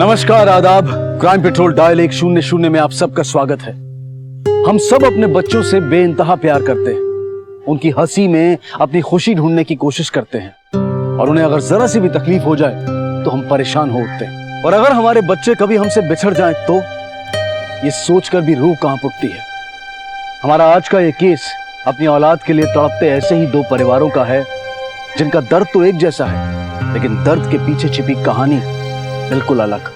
नमस्कार, आदाब। Crime petrol dial 100 में आप सबका स्वागत है। हम सब अपने बच्चों से बेइंतहा प्यार करते हैं, उनकी हंसी में अपनी खुशी ढूंढने की कोशिश करते हैं और उन्हें अगर जरा सी भी तकलीफ हो जाए तो हम परेशान हो उठते हैं। और अगर हमारे बच्चे कभी हमसे बिछड़ जाएं तो ये सोचकर भी रूह कांप उठती है। हमारा आज का ये केस अपनी औलाद के लिए तड़पते ऐसे ही दो परिवारों का है जिनका दर्द तो एक जैसा है, लेकिन दर्द के पीछे छिपी कहानी बिल्कुल अलग।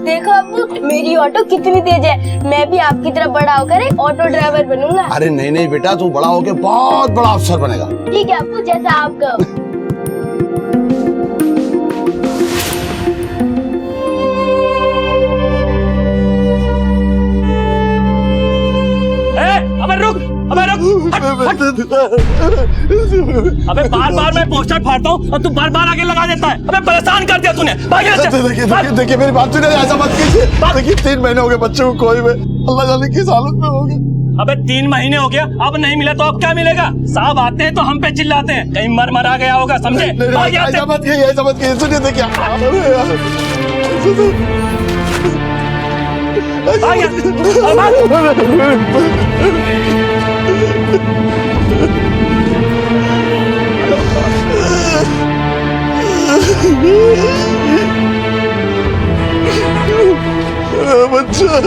देखो अब्बू, मेरी ऑटो कितनी तेज है। मैं भी आपकी तरह बड़ा होकर एक ऑटो ड्राइवर बनूंगा। अरे नहीं नहीं बेटा, तू बड़ा होके बहुत बड़ा अफसर बनेगा। ठीक है अब्बू, जैसा आप कहो। अबे रुक, अबे रुक, हट, हट। अबे बार बार मैं पोस्टर फाड़ता हूँ और तू बार बार आगे लगा देता है। अबे परेशान कर दिया तूने। देखिए मेरी बात सुनिए, ऐसा मत कीजिए। देखिए 3 महीने हो गए बच्चे को खोए हुए, अल्लाह जाने किस हालत में हो गए। अबे 3 महीने हो गया, अब नहीं मिला तो अब क्या मिलेगा? साहब आते हैं तो हम पे चिल्लाते हैं, कहीं मर आ गया होगा, समझे? ऐसा मत कीजिए, सुनिए देखिए। बच्चा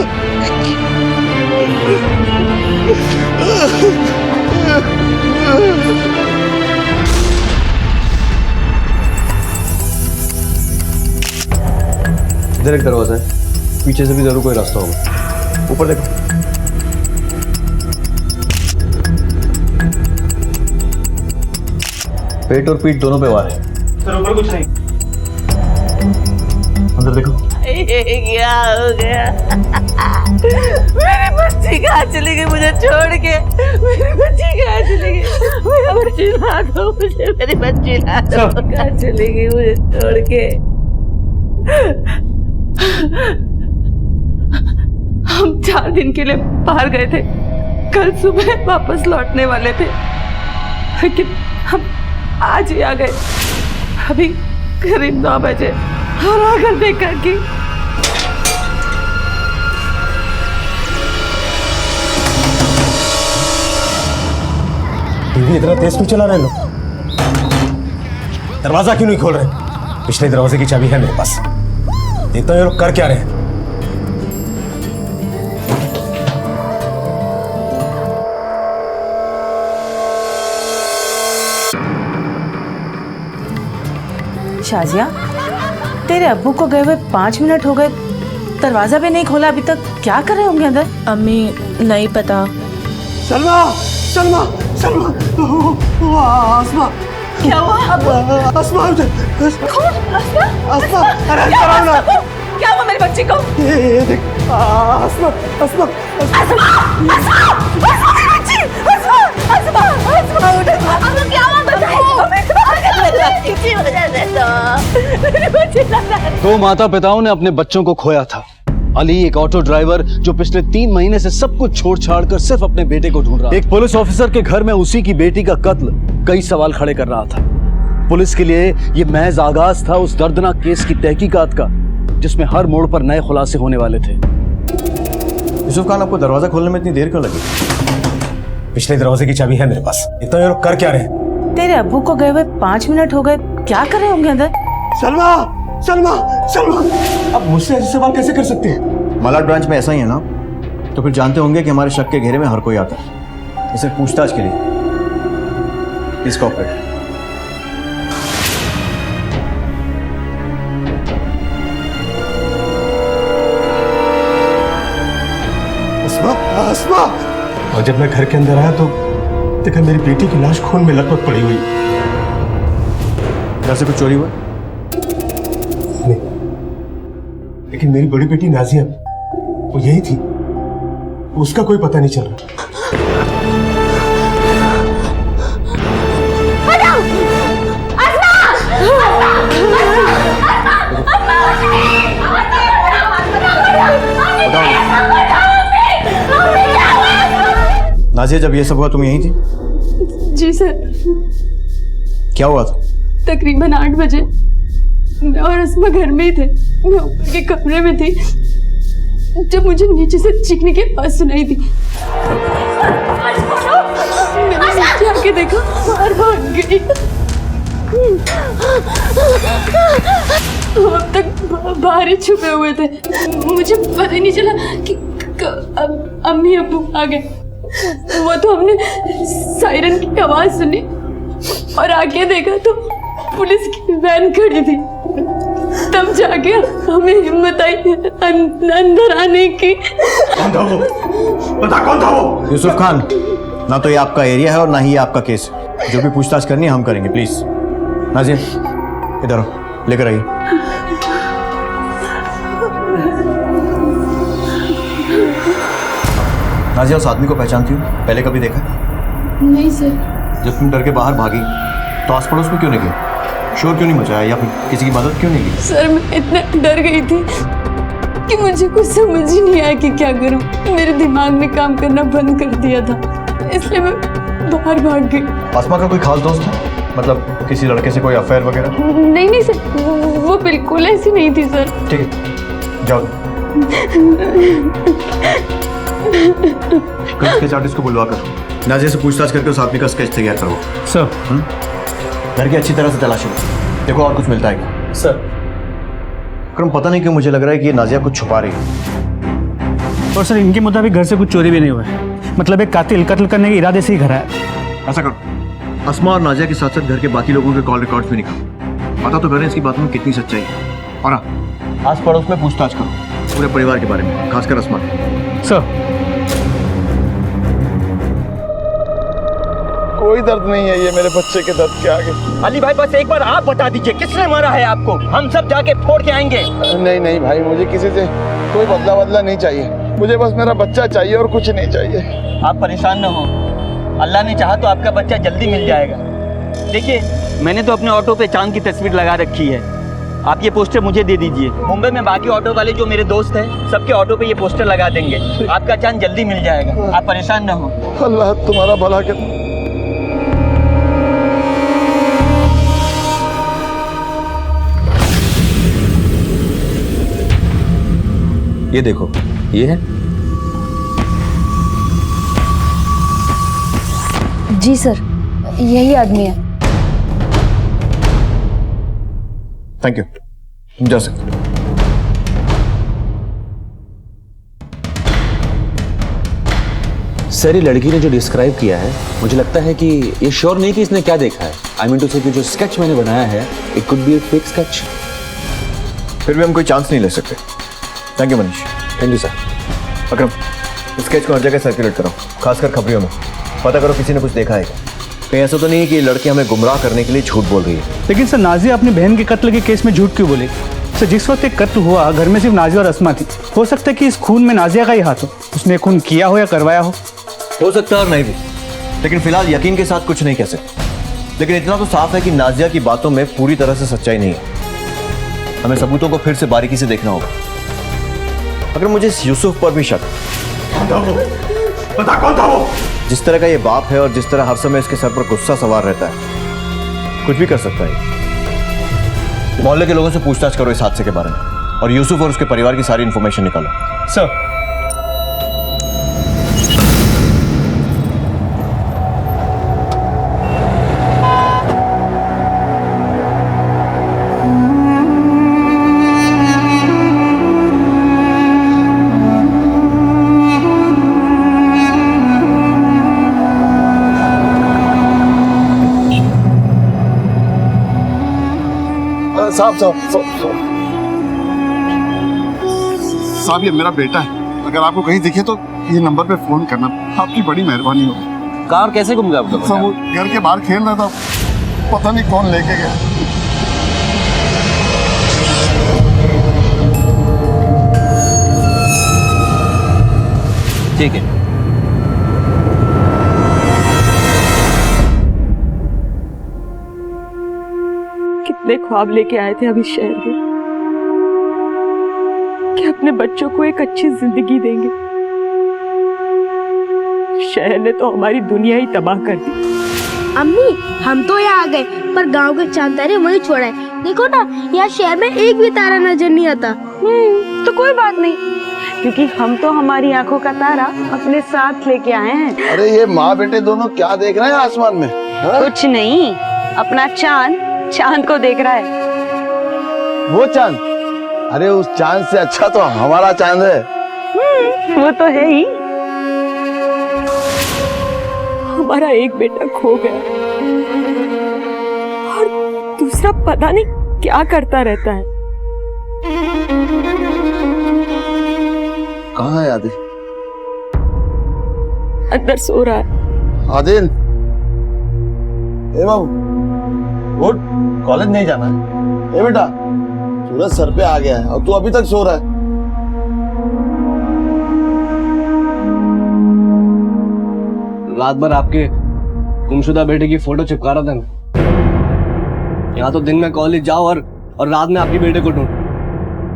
इधर एक दरवाजा है, पीछे से भी जरूर कोई रास्ता होगा। ऊपर देखो। पेट और पीठ दोनों पे वार है। सर ऊपर कुछ नहीं। अंदर देखो। क्या हो गया? मेरी बच्ची कहाँ चली गई मुझे छोड़ के? मेरी बच्ची कहाँ चली गई? मेरी बच्ची ला दो मुझे, मेरी बच्ची ला दो। कहाँ चली गई मुझे छोड़ के? हम 4 दिन के लिए बाहर गए थे, कल सुबह वापस लौटने वाले थे, लेकिन हम आज ही आ गए। अभी करीब 9 बजे और आकर देखा कि टीवी इतना तेज क्यों चला रहे हैं लोग? दरवाजा क्यों नहीं खोल रहे? पिछले दरवाजे की चाबी है मेरे पास, देखता हूँ ये लोग कर क्या रहे हैं। शाजिया, तेरे अब्बू को गए हुए 5 मिनट हो गए, दरवाजा भी नहीं खोला अभी तक। क्या कर रहे होंगे अंदर? अम्मी नहीं पता। सलमा, सलमा, सलमा, आसमा। क्या हुआ? आसमा, आसमा, अरे क्या हुआ मेरी बच्ची को? ये देख, आसमा, आसमा, दो माता पिताओं ने अपने बच्चों को खोया था। अली एक ऑटो ड्राइवर जो पिछले 3 महीने से सब कुछ छोड़ छाड़ कर सिर्फ अपने बेटे को ढूंढ रहा था। एक पुलिस ऑफिसर के घर में उसी की बेटी का कत्ल कई सवाल खड़े कर रहा था। पुलिस के लिए ये महज आगाज था उस दर्दनाक केस की तहकीकात का, जिसमें हर मोड़ पर नए खुलासे होने वाले थे। यूसुफ खान, आपको दरवाजा खोलने में इतनी देर क्यों लगी? पिछले दरवाजे की चाबी है मेरे पास, इतना ये लोग कर क्या रहे हैं? तेरे अब्बू को गए हुए 5 मिनट हो गए, क्या कर रहे होंगे अंदर? सलमा, सलमा, सलमा। अब मुझसे ऐसे सवाल कैसे कर सकते हैं? मलाड ब्रांच में ऐसा ही है ना, तो फिर जानते होंगे कि हमारे शक के घेरे में हर कोई आता है। इसे पूछताछ के लिए प्लीज कोऑपरेट। आसमा, आसमा। और जब मैं घर के अंदर आया तो देखा मेरी बेटी की लाश खून में लथपथ पड़ी हुई। घर से कुछ चोरी हुआ? नहीं, लेकिन मेरी बड़ी बेटी नाजिया वो यही थी, उसका कोई पता नहीं चल रहा। नाजिया, जब ये सब हुआ तुम यहीं थी? जी सर, क्या हुआ था? तकरीबन 8 बजे मैं और अस्मा घर में ही थे। मैं ऊपर के कमरे में थी जब मुझे नीचे से चीखने की आवाज सुनाई दी। मैंने नीचे आके देखा, बाहर भाग गई। अब तक बाहर ही छुपे हुए थे। मुझे पता ही नहीं चला कि अम्मी अब्बू आ गए। वो तो हमने सायरन की आवाज सुनी और आगे देखा तो पुलिस की वैन खड़ी थी। तब जाके हमें हिम्मत आई अंदर आने की। कौन था वो? बता कौन था वो? यूसुफ खान, ना तो ये आपका एरिया है और ना ही ये आपका केस है। जो भी पूछताछ करनी है हम करेंगे, प्लीज। नाजिया इधर आओ, लेकर आइए। नाजिया, उस आदमी को पहचानती हूँ? पहले कभी देखा? नहीं सर। जब तुम डर के बाहर भागी तो आस पड़ोस में क्यों नहीं गई? शोर क्यों नहीं मचाया या फिर किसी की मदद क्यों नहीं की? सर मैं इतना डर गई थी कि मुझे कुछ समझ ही नहीं आया कि क्या करूं। मेरे दिमाग ने काम करना बंद कर दिया था, इसलिए मैं बाहर भाग गई। आसमा का कोई खास दोस्त है? मतलब किसी लड़के से कोई अफेयर वगैरह? नहीं नहीं सर, वो बिल्कुल ऐसी नहीं थी सर। ठीक है, जाओ। स्केच आर्टिस्ट को बुलवा कर नाजिया से पूछताछ करके उस आदमी का स्केच तैयार करो। सर। घर की अच्छी तरह से तलाशी लो, देखो और कुछ मिलता है क्या। सर। अक्रम, पता नहीं क्यों मुझे लग रहा है कि ये नाजिया कुछ छुपा रही है। और सर इनके मुताबिक घर से कुछ चोरी भी नहीं हुआ है। मतलब एक कातिल कत्ल करने के इरादे से ही घर आया। ऐसा करो, अस्मा और नाजिया के साथ साथ घर के बाकी लोगों के कॉल रिकॉर्ड्स भी निकालो। पता तो करें इसकी बातों में कितनी सच्चाई है। और हाँ, आस पड़ोस में पूछताछ करो पूरे परिवार के बारे में, खासकर अस्मा के। सर। कोई दर्द नहीं है ये मेरे बच्चे के दर्द के आगे। अली भाई, बस एक बार आप बता दीजिए किसने मारा है आपको? हम सब जाके फोड़ के आएंगे। नहीं नहीं भाई, मुझे किसी से कोई बदला नहीं चाहिए। मुझे बस मेरा बच्चा चाहिए और कुछ नहीं चाहिए। आप परेशान न हो, अल्लाह ने चाहा तो आपका बच्चा जल्दी मिल जाएगा। देखिए, मैंने तो अपने ऑटो पे चांद की तस्वीर लगा रखी है। आप ये पोस्टर मुझे दे दीजिए। मुंबई में बाकी ऑटो वाले जो मेरे दोस्त हैं, सबके ऑटो पे ये पोस्टर लगा देंगे। आपका चांद जल्दी मिल जाएगा, आप परेशान न हो। अल्लाह तुम्हारा भला करे। ये देखो, ये है। जी सर, यही आदमी है। थैंक यू, तुम जा सकते हो। सर, ये लड़की ने जो डिस्क्राइब किया है, मुझे लगता है कि ये श्योर नहीं कि इसने क्या देखा है। आई मीन टू से कि जो स्केच मैंने बनाया है, it could be A fake sketch. फिर भी हम कोई चांस नहीं ले सकते। Thank you Manish. Thank you sir. Akram, sketch को हर जगह सर्कुलेट करो, खासकर खबरियों में। पता करो किसी ने कुछ देखा है क्या। कहीं ऐसा तो नहीं है कि ये लड़की हमें गुमराह करने के लिए झूठ बोल रही है। लेकिन सर, नाजिया अपनी बहन के कत्ल के केस में झूठ क्यों बोली? सर, जिस वक्त एक कत्ल हुआ, घर में सिर्फ नाजिया और अस्मा थी। हो सकता है कि इस खून में नाजिया का ही हाथ हो। उसने खून किया हो या करवाया हो सकता है और नहीं भी, लेकिन फिलहाल यकीन के साथ कुछ नहीं कह सकते। लेकिन इतना तो साफ है कि नाजिया की बातों में पूरी तरह से सच्चाई नहीं है। हमें सबूतों को फिर से बारीकी से देखना होगा। अगर मुझे इस यूसुफ पर भी शक, बता कौन था वो? जिस तरह का ये बाप है और जिस तरह हर समय इसके सर पर गुस्सा सवार रहता है, कुछ भी कर सकता है। मोहल्ले के लोगों से पूछताछ करो इस हादसे के बारे में और यूसुफ और उसके परिवार की सारी इंफॉर्मेशन निकालो। सर। साहब, ये मेरा बेटा है। अगर आपको कहीं दिखे तो ये नंबर पे फोन करना। आपकी बड़ी मेहरबानी होगी। कार कैसे गुम गया आपका? सब वो घर के बाहर खेल रहा था, पता नहीं कौन लेके गया। ठीक है, कितने ख्वाब लेके आए थे अभी शहर में कि अपने बच्चों को एक अच्छी जिंदगी देंगे। शहर ने तो हमारी दुनिया ही तबाह कर दी। अम्मी हम तो यहाँ आ गए पर गांव के चांद तारे वहीं छोड़ा है। देखो ना यहाँ शहर में एक भी तारा नजर नहीं आता। तो कोई बात नहीं, क्योंकि हम तो हमारी आंखों का तारा अपने साथ लेके आए हैं। अरे ये माँ बेटे दोनों क्या देख रहे हैं आसमान में? हाँ? कुछ नहीं, अपना चांद को देख रहा है। वो चांद? अरे उस चांद से अच्छा तो हमारा चांद है। वो तो है ही। हमारा एक बेटा खो गया और दूसरा पता नहीं क्या करता रहता है। कहाँ है आदिल? अंदर सो रहा है। आदिल, ए बाबू उठ, कॉलेज नहीं जाना है। ए बेटा, सूरज सर पे आ गया है और तू अभी तक सो रहा है। रात भर आपके गुमशुदा बेटे की फोटो चिपका रहा था मैं। यहाँ तो दिन में कॉलेज जाओ और रात में आपके बेटे को ढूंढ।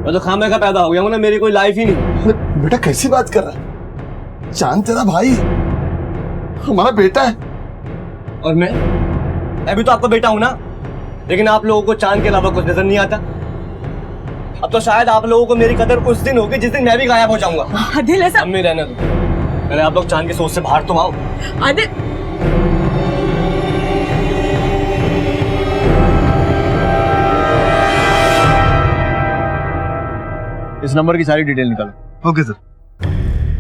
मैं तो खामे का पैदा हो गया हूँ ना, मेरी कोई लाइफ ही नहीं। अरे बेटा कैसी बात कर रहा है? चांद तेरा भाई, हमारा बेटा है। और मैं भी तो आपका बेटा हूं ना, लेकिन आप लोगों को चांद के अलावा कुछ नजर नहीं आता। अब तो शायद आप लोगों को मेरी कदर उस दिन होगी जिस दिन मैं भी गायब हो जाऊंगा। आदिल ऐसा अम्मी रहने दो, पहले आप लोग चांद की सोच से बाहर तो आओ। आदिल, इस नंबर की सारी डिटेल निकालो। Okay sir.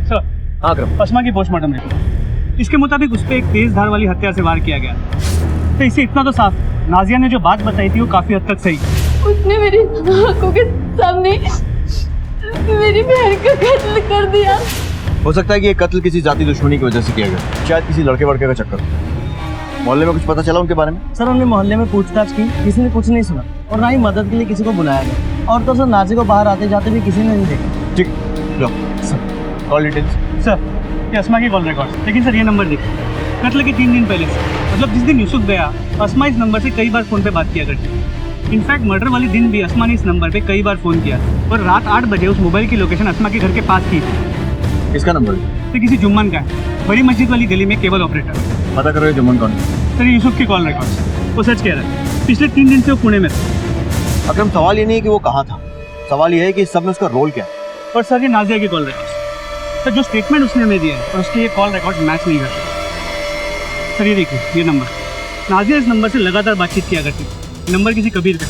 सर, हाँ क्रम, अस्मा की पोस्टमार्टम रिपोर्ट, इसके मुताबिक उस पर एक तेज धार वाली हत्या से वार किया गया। तो इससे इतना तो साफ, नाजिया ने जो बात बताई थी वो काफी हद तक सही। उसने मेरी आंखों के सामने मेरी बहन का कत्ल कर दिया। हो सकता है कि ये कत्ल किसी जाति दुश्मनी की वजह से किया गया, शायद किसी लड़के वड़के का चक्कर। मोहल्ले में कुछ पता चला उनके बारे में? सर हमने मोहल्ले में पूछताछ की, किसी ने कुछ नहीं सुना और ना ही मदद के लिए किसी को बुलाया गया। और तो सर नाजी को बाहर आते जाते भी किसी ने नहीं देखा। ठीक, लो सर कॉल डिटेल्स। सर, ये अस्मा की कॉल रिकॉर्ड, लेकिन सर ये नंबर देखिए, कत्ल के 3 दिन पहले से, मतलब जिस दिन यूसुफ गया, अस्मा इस नंबर से कई बार फोन पे बात किया करती। इनफैक्ट मर्डर वाले दिन भी अस्मा ने इस नंबर पे कई बार फोन किया और रात 8 बजे उस मोबाइल की लोकेशन अस्मा के घर के पास की थी। इसका नंबर तो किसी जुम्मन का है, बड़ी मस्जिद वाली गली में केबल ऑपरेटर। पता करो ये जुम्मन कौन है। सर ये यूसुफ की कॉल रिकॉर्ड, वो सच कह रहा है, पिछले 3 दिन से वो पुणे में था। अकरम, सवाल ये नहीं है कि वो कहाँ था, सवाल ये है कि इस सब में उसका रोल क्या है। और सर ये नाजिया की कॉल रिकॉर्ड, सर जो स्टेटमेंट उसने हमें दिया है और उसके ये कॉल रिकॉर्ड मैच नहीं करते। सर ये देखिए, ये नंबर, नाजिया इस नंबर से लगातार बातचीत किया करती थी। नंबर किसी कबीर का।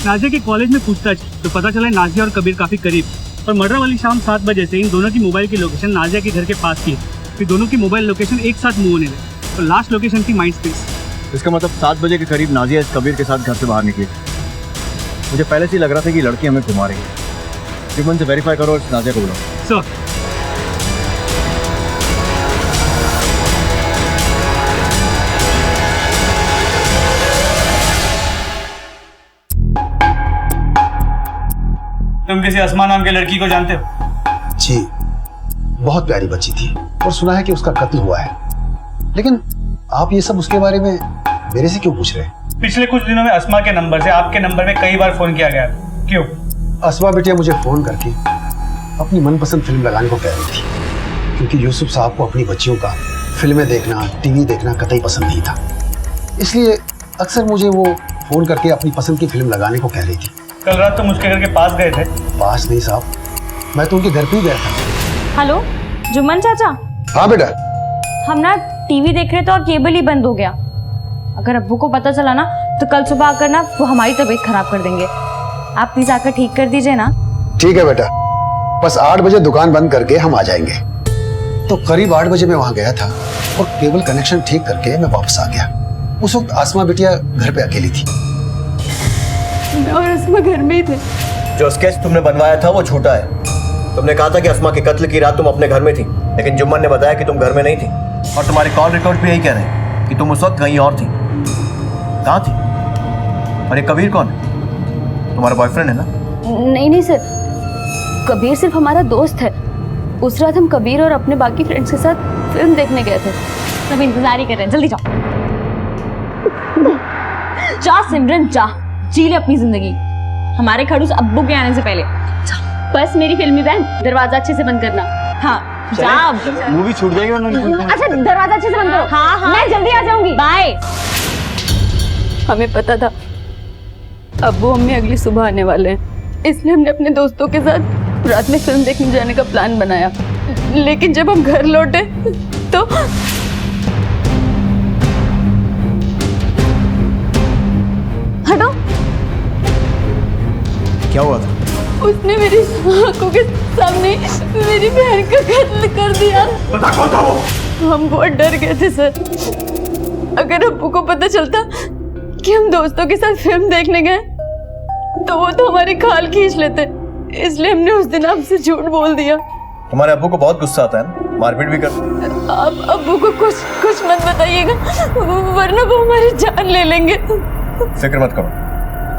नाजिया के कॉलेज में पूछताछ तो पता चला नाजिया और कबीर काफ़ी करीब, और मर्डर वाली शाम 7 बजे से इन दोनों की मोबाइल की लोकेशन नाजिया के घर के पास की। फिर दोनों की मोबाइल लोकेशन एक साथ मूव होने लगी और लास्ट लोकेशन थी माइंड स्पेस। इसका मतलब 7 बजे के करीब नाजिया इस कबीर के साथ घर से बाहर निकली। मुझे पहले से ही लग रहा था कि लड़की हमें घुमा रही है। जुम्मन से वेरीफाई करो और इस नाजिया को बुलाओ। सर तुम किसी अस्मा नाम के लड़की को जानते हो? जी, बहुत प्यारी बच्ची थी और सुना है कि उसका कत्ल हुआ है। लेकिन आप ये सब उसके बारे में मेरे से क्यों पूछ रहे हैं? पिछले कुछ दिनों में अस्मा के नंबर से आपके नंबर में कई बार फोन किया गया, क्यों? अस्मा बिटिया मुझे फोन करके अपनी मनपसंद फिल्म लगाने को कह रही थी, क्योंकि यूसुफ साहब को अपनी बच्चियों का फिल्में देखना, टीवी देखना कतई पसंद नहीं था। इसलिए अक्सर मुझे वो फोन करके अपनी पसंद की फिल्म लगाने को कह रही थी। कल रात तुम उसके घर के पास गए थे? पास नहीं साहब, मैं तो उनके घर पे ही गया था। हेलो जुम्मन चाचा, हाँ बेटा, हम ना टीवी देख रहे थे और केबल ही बंद हो गया। अगर अब्बू को पता चला ना तो कल सुबह आकर ना वो हमारी तबीयत खराब कर देंगे। आप प्लीज आकर ठीक कर दीजिए ना। ठीक है बेटा, बस 8 बजे दुकान बंद करके हम आ जाएंगे। तो करीब 8 बजे मैं वहां गया था और केबल कनेक्शन ठीक करके मैं वापस आ गया। उस वक्त आसमा बिटिया घर पे अकेली थी। मैं और अस्मा घर में ही थे। जो स्केच तुमने बनवाया था वो झूठा है। तुमने कहा था कि अस्मा के कत्ल की रात तुम अपने घर में थी। लेकिन जुम्मन ने बताया कि तुम घर में नहीं थी और तुम्हारे कॉल रिकॉर्ड पे यही कह रहे हैं कि तुम उस वक्त कहीं और थी। कहाँ थी? और ये कबीर कौन है? तुम्हारा बॉयफ्रेंड है ना? नहीं नहीं सर, कबीर सिर्फ हमारा दोस्त है। उस रात हम कबीर और अपने बाकी फ्रेंड्स के साथ फिल्म देखने गए थे। सब इंतजार ही कर रहे हैं, जल्दी जाओ। जा सिमरन जा, जी ले अपनी जिंदगी हमारे खड़ूस अब्बू के आने से पहले। बस मेरी फिल्मी बहन, दरवाजा अच्छे से बंद करना। हाँ जा, मूवी छूट जाएगी वरना। अच्छा दरवाजा अच्छे से बंद करो। हाँ हाँ मैं जल्दी आ जाऊंगी, बाय। हमें पता था अब्बू अम्मी अगली सुबह आने वाले हैं, इसलिए हमने अपने दोस्तों के साथ रात में फिल्म देखने जाने का प्लान बनाया। लेकिन जब हम घर लौटे तो हटो, क्या हुआ था? उसने मेरी आंखों के सामने मेरी बहन का कत्ल कर दिया। बता कौन था वो? हम बहुत डर गए थे सर। अगर अब्बू को पता चलता कि हम दोस्तों के साथ फिल्म देखने गए तो वो तो हमारी खाल खींच लेते, इसलिए हमने उस दिन आपसे झूठ बोल दिया। तुम्हारे अब्बू को बहुत गुस्सा आता है ना, मारपीट भी करते हैं। आप अब्बू को कुछ मत बताइएगा, वरना वो हमारी जान ले लेंगे। फिक्र मत करो,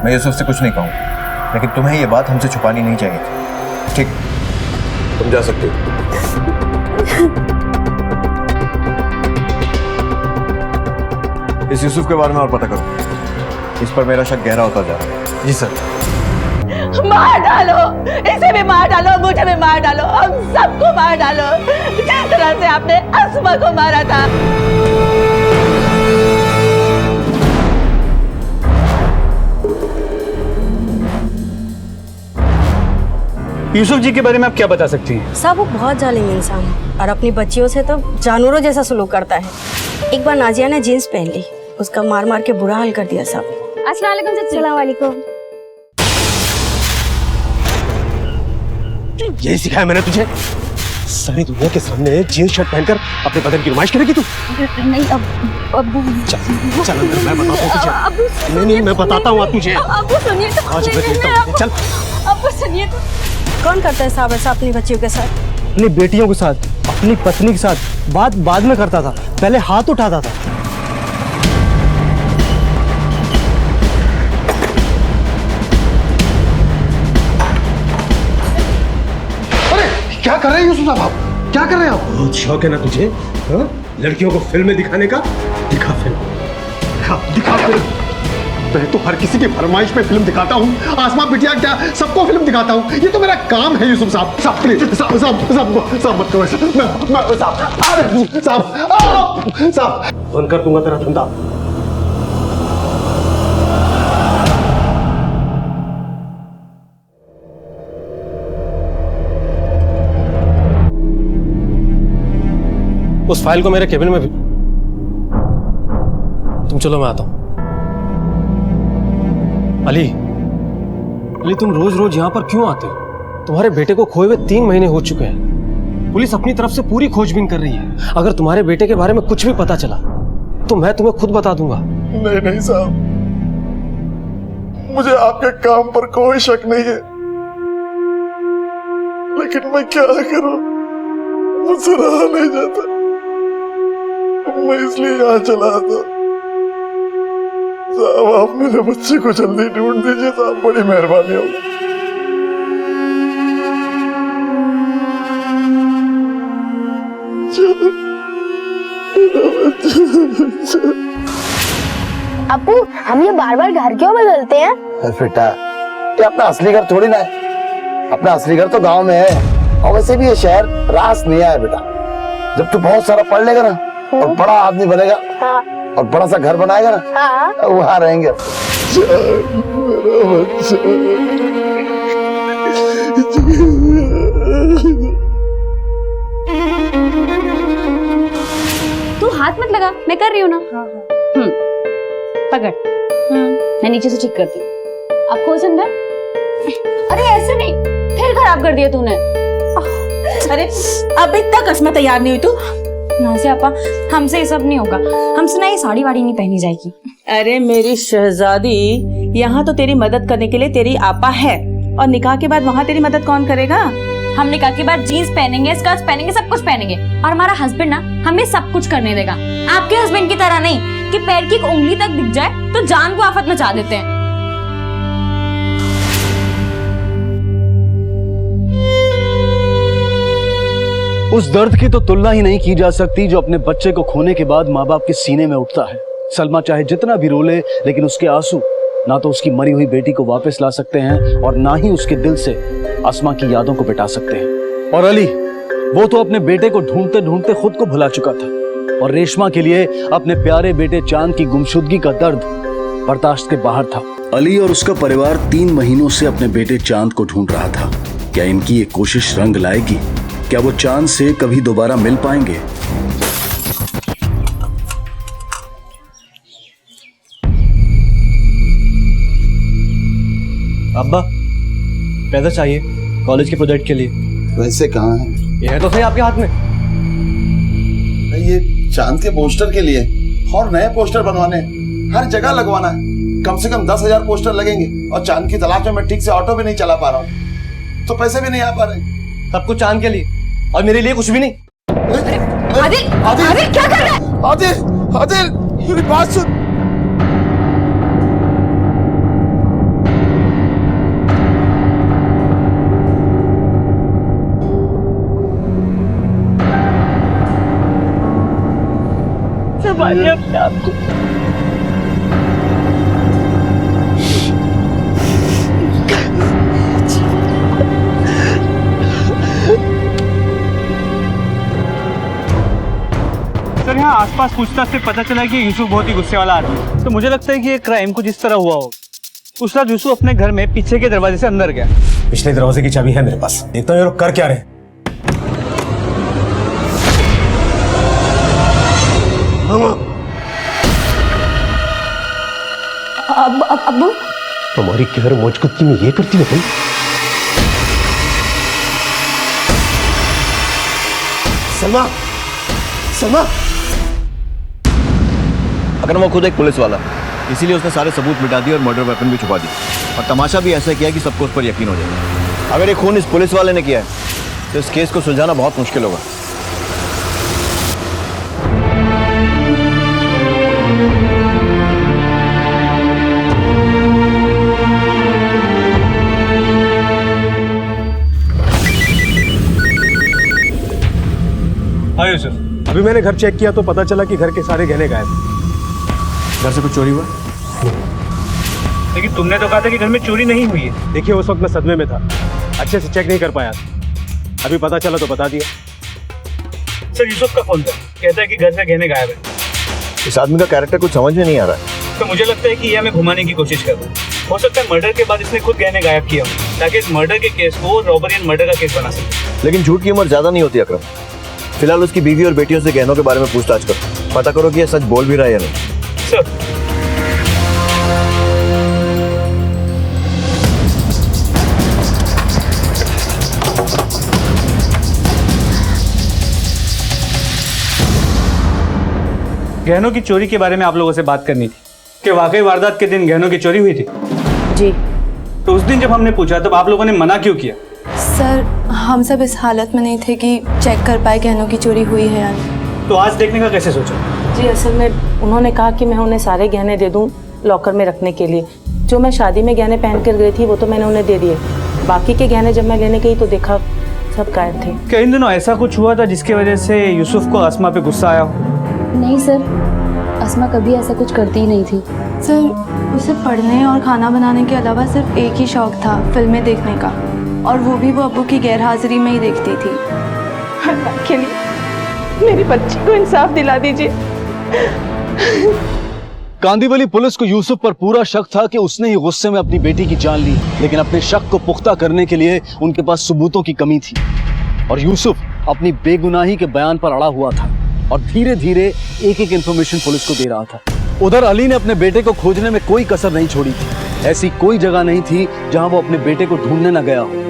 मैं यूसुफ से कुछ नहीं कहूँगा, लेकिन तुम्हें ये बात हमसे छुपानी नहीं चाहिए थी। ठीक, तुम जा सकते हो। इस यूसुफ के बारे में और पता करो, इस पर मेरा शक गहरा होता जा रहा है। जी सर। मार डालो, इसे भी मार डालो, मुझे भी मार डालो, हम सबको मार डालो, जिस तरह से आपने अस्मा को मारा था। यूसुफ जी के बारे में आप क्या बता सकती हैं? साहब वो बहुत जालिम इंसान है और अपनी बच्चियों से तो जानवरों जैसा सलूक करता है। एक बार नाजिया ने जीन्स पहन ली, उसका मार मार के बुरा हाल कर दिया साहब। अस्सलाम वालेकुम। यही सिखाया मैंने तुझे? सारी दुनिया के सामने जीन्स शर्ट पहनकर अपने बदन की नुमाइश करेगी तू? नहीं अब्बू चल अंदर, मैं बताता हूँ तुझे। नहीं मैं बताता हूँ तुझे। अब्बू सुनिए तो। आज मैं देखता हूँ, चल। अब्बू सुनिए तो। कौन करता है साहब ऐसा अपनी बच्चियों के साथ? अपनी बेटियों के साथ, अपनी पत्नी के साथ बात बाद में करता था, पहले हाथ उठाता था। क्या कर रहे हैं यूसुफ साहब आप? क्या कर रहे हैं आप? बहुत शौक है ना तुझे, हाँ? लड़कियों को फिल्म में दिखाने का? दिखा फिल्म, दिखा फिल्म। मैं तो हर किसी की फरमाइश पे फिल्म दिखाता हूँ। आसमां बिटिया क्या सबको फिल्म दिखाता हूँ, ये तो मेरा काम है यूसुफ साहब। साहब प्लीज, साहब मत करो ऐसा। मैं साहब बंद कर दूंगा तेरा धंधा। उस फाइल को मेरे केबिन में भी। तुम चलो, मैं आता हूं। अली तुम रोज रोज यहां पर क्यों आते हो? तुम्हारे बेटे को खोए हुए 3 महीने हो चुके हैं। पुलिस अपनी तरफ से पूरी खोजबीन कर रही है। अगर तुम्हारे बेटे के बारे में कुछ भी पता चला तो मैं तुम्हें खुद बता दूंगा। नहीं साहब, मुझे आपके काम पर कोई शक नहीं है, लेकिन मैं क्या करूं, मुझसे रहा नहीं जाता। मैं इसलिए यहाँ चला था। साहब आप मेरे बच्चे को जल्दी ढूंढ दीजिए साहब, बड़ी मेहरबानी होगी। अप्पू हम ये बार बार घर क्यों बदलते हैं? बेटा ये अपना असली घर थोड़ी ना है, अपना असली घर तो गांव में है। और वैसे भी ये शहर रास नहीं है बेटा। जब तू बहुत सारा पढ़ लेगा ना और बड़ा आदमी बनेगा, हाँ। और बड़ा सा घर बनाएगा ना, हाँ। वहां रहेंगे। तू हाथ मत लगा, मैं कर रही हूँ ना। पकड़, मैं नीचे से ठीक करती हूँ। अब खोज अंदर। अरे ऐसे नहीं, फिर खराब कर दिया तूने। अरे अब इतना कसम तैयार नहीं हुई तू? नाज़िया आपा, हमसे ये सब नहीं होगा। हमसे ना ये साड़ी वाड़ी नहीं पहनी जाएगी। अरे मेरी शहजादी, यहाँ तो तेरी मदद करने के लिए तेरी आपा है, और निकाह के बाद वहाँ तेरी मदद कौन करेगा? हमने कहा कि बार जीन्स पहनेंगे, स्कर्ट्स पहनेंगे, सब कुछ पहनेंगे। और हमारा हस्बैंड ना हमें सब कुछ करने देगा। आपके हस्बैंड की तरह नहीं कि पैर की एक उंगली तक दिख जाए तो जान को आफत मचा देते हैं। उस दर्द की तो तुलना ही नहीं की जा सकती जो अपने बच्चे को खोने के बाद माँ बाप के सीने में उठता है। सलमा चाहे जितना भी रोले, लेकिन उसके आंसू ना तो उसकी मरी हुई बेटी को वापस ला सकते हैं और ना ही उसके दिल से अस्मा की यादों को मिटा सकते हैं। और अली, वो तो अपने बेटे को ढूंढते ढूंढते खुद को भुला चुका था और रेशमा के लिए अपने प्यारे बेटे चांद की गुमशुदगी का दर्द बर्दाश्त के बाहर था। अली और उसका परिवार 3 महीनों से अपने बेटे चांद को ढूंढ रहा था। क्या इनकी ये कोशिश रंग लाएगी? क्या वो चांद से कभी दोबारा मिल पाएंगे? अब्बा, पैसा चाहिए कॉलेज के प्रोजेक्ट के लिए। वैसे कहाँ है? ये है तो सही आपके हाथ में। ये चांद के पोस्टर के लिए और नए पोस्टर बनवाने, हर जगह लगवाना है। कम से कम 10,000 पोस्टर लगेंगे और चांद की तलाश में मैं ठीक से ऑटो भी नहीं चला पा रहा हूँ, तो पैसे भी नहीं आ पा रहे। सब कुछ चांद के लिए और मेरे लिए कुछ भी नहीं। आदिल, आदिल क्या कर रहा है? आदिल, आदिल, मेरी बात सुन। संभालिए अपने आप को। सर, यहाँ आसपास पूछताछ से पता चला कि यूसुफ बहुत ही गुस्से वाला आदमी है। तो मुझे लगता है कि ये क्राइम कुछ इस तरह हुआ हो। उस रात यूसुफ अपने घर में पीछे के दरवाजे से अंदर गया। पिछले दरवाजे की चाबी है मेरे पास, देखता हूँ ये लोग कर क्या रहे हैं। अब्बू, हमारी गैर मौजूदगी में ये करती है भाई। सलमा, सलमा। अगर वो खुद एक पुलिस वाला, इसीलिए उसने सारे सबूत मिटा दिए और मर्डर वेपन भी छुपा दी। और तमाशा भी ऐसा किया कि सबको उस पर यकीन हो जाए। अगर ये खून इस पुलिस वाले ने किया है तो इस केस को सुलझाना बहुत मुश्किल होगा। हाँ यूसुफ, अभी मैंने घर चेक किया तो पता चला कि घर के सारे गहने गायब। घर से कुछ चोरी हुआ? लेकिन तुमने तो कहा था कि घर में चोरी नहीं हुई है। देखिए, उस वक्त मैं सदमे में था, अच्छे से चेक नहीं कर पाया। अभी पता चला तो बता दिया। सर, यूसुफ का फोन था, कहता है कि घर से गहने गायब है। इस आदमी का कैरेक्टर कुछ समझ में नहीं आ रहा है। तो मुझे लगता है कि ये हमें घुमाने की कोशिश कर रहा है। हो सकता है मर्डर के बाद इसने खुद गहने गायब किया हो, ताकि इस मर्डर के केस को रॉबरी एंड मर्डर का केस बना सके। लेकिन झूठ की उम्र ज्यादा नहीं होती अकरम। फिलहाल उसकी बीवी और बेटियों से गहनों के बारे में पूछताछ करो, पता करो कि ये सच बोल भी रहा है या नहीं। सर, गहनों की चोरी के बारे में आप लोगों से बात करनी थी कि वाकई वारदात के दिन गहनों की चोरी हुई थी। जी तो उस दिन जब हमने पूछा तब आप लोगों ने मना क्यों किया? सर, हम सब इस हालत में नहीं थे कि चेक कर पाए गहनों की चोरी हुई है या नहीं। तो आज देखने का कैसे सोचा? जी, असल में उन्होंने कहा कि मैं उन्हें सारे गहने दे दूं लॉकर में रखने के लिए। जो मैं शादी में गहने पहन कर गई थी वो तो मैंने उन्हें दे दिए, बाकी के गहने जब मैं लेने गई तो देखा सब गायब थे। क्या इन दिनों ऐसा कुछ हुआ था जिसकी वजह से यूसुफ को अस्मा पे गुस्सा आया हो? नहीं सर, अस्मा कभी ऐसा कुछ करती ही नहीं थी। सर, उसे पढ़ने और खाना बनाने के अलावा सिर्फ एक ही शौक था, फिल्में देखने का, और वो भी वो अब्बू की गैरहाजिरी में ही देखती थी। अल्लाह के लिए मेरी बच्ची को इंसाफ दिला दीजिए। कांदीवली पुलिस को यूसुफ पर पूरा शक था कि उसने ही गुस्से में अपनी बेटी की जान ली, लेकिन अपने शक को पुख्ता करने के लिए उनके पास सबूतों की कमी थी और यूसुफ अपनी बेगुनाही के बयान पर अड़ा हुआ था और धीरे धीरे एक एक इंफॉर्मेशन पुलिस को दे रहा था। उधर अली ने अपने बेटे को खोजने में कोई कसर नहीं छोड़ी थी। ऐसी कोई जगह नहीं थी जहां वो अपने बेटे को ढूंढने न गया हो।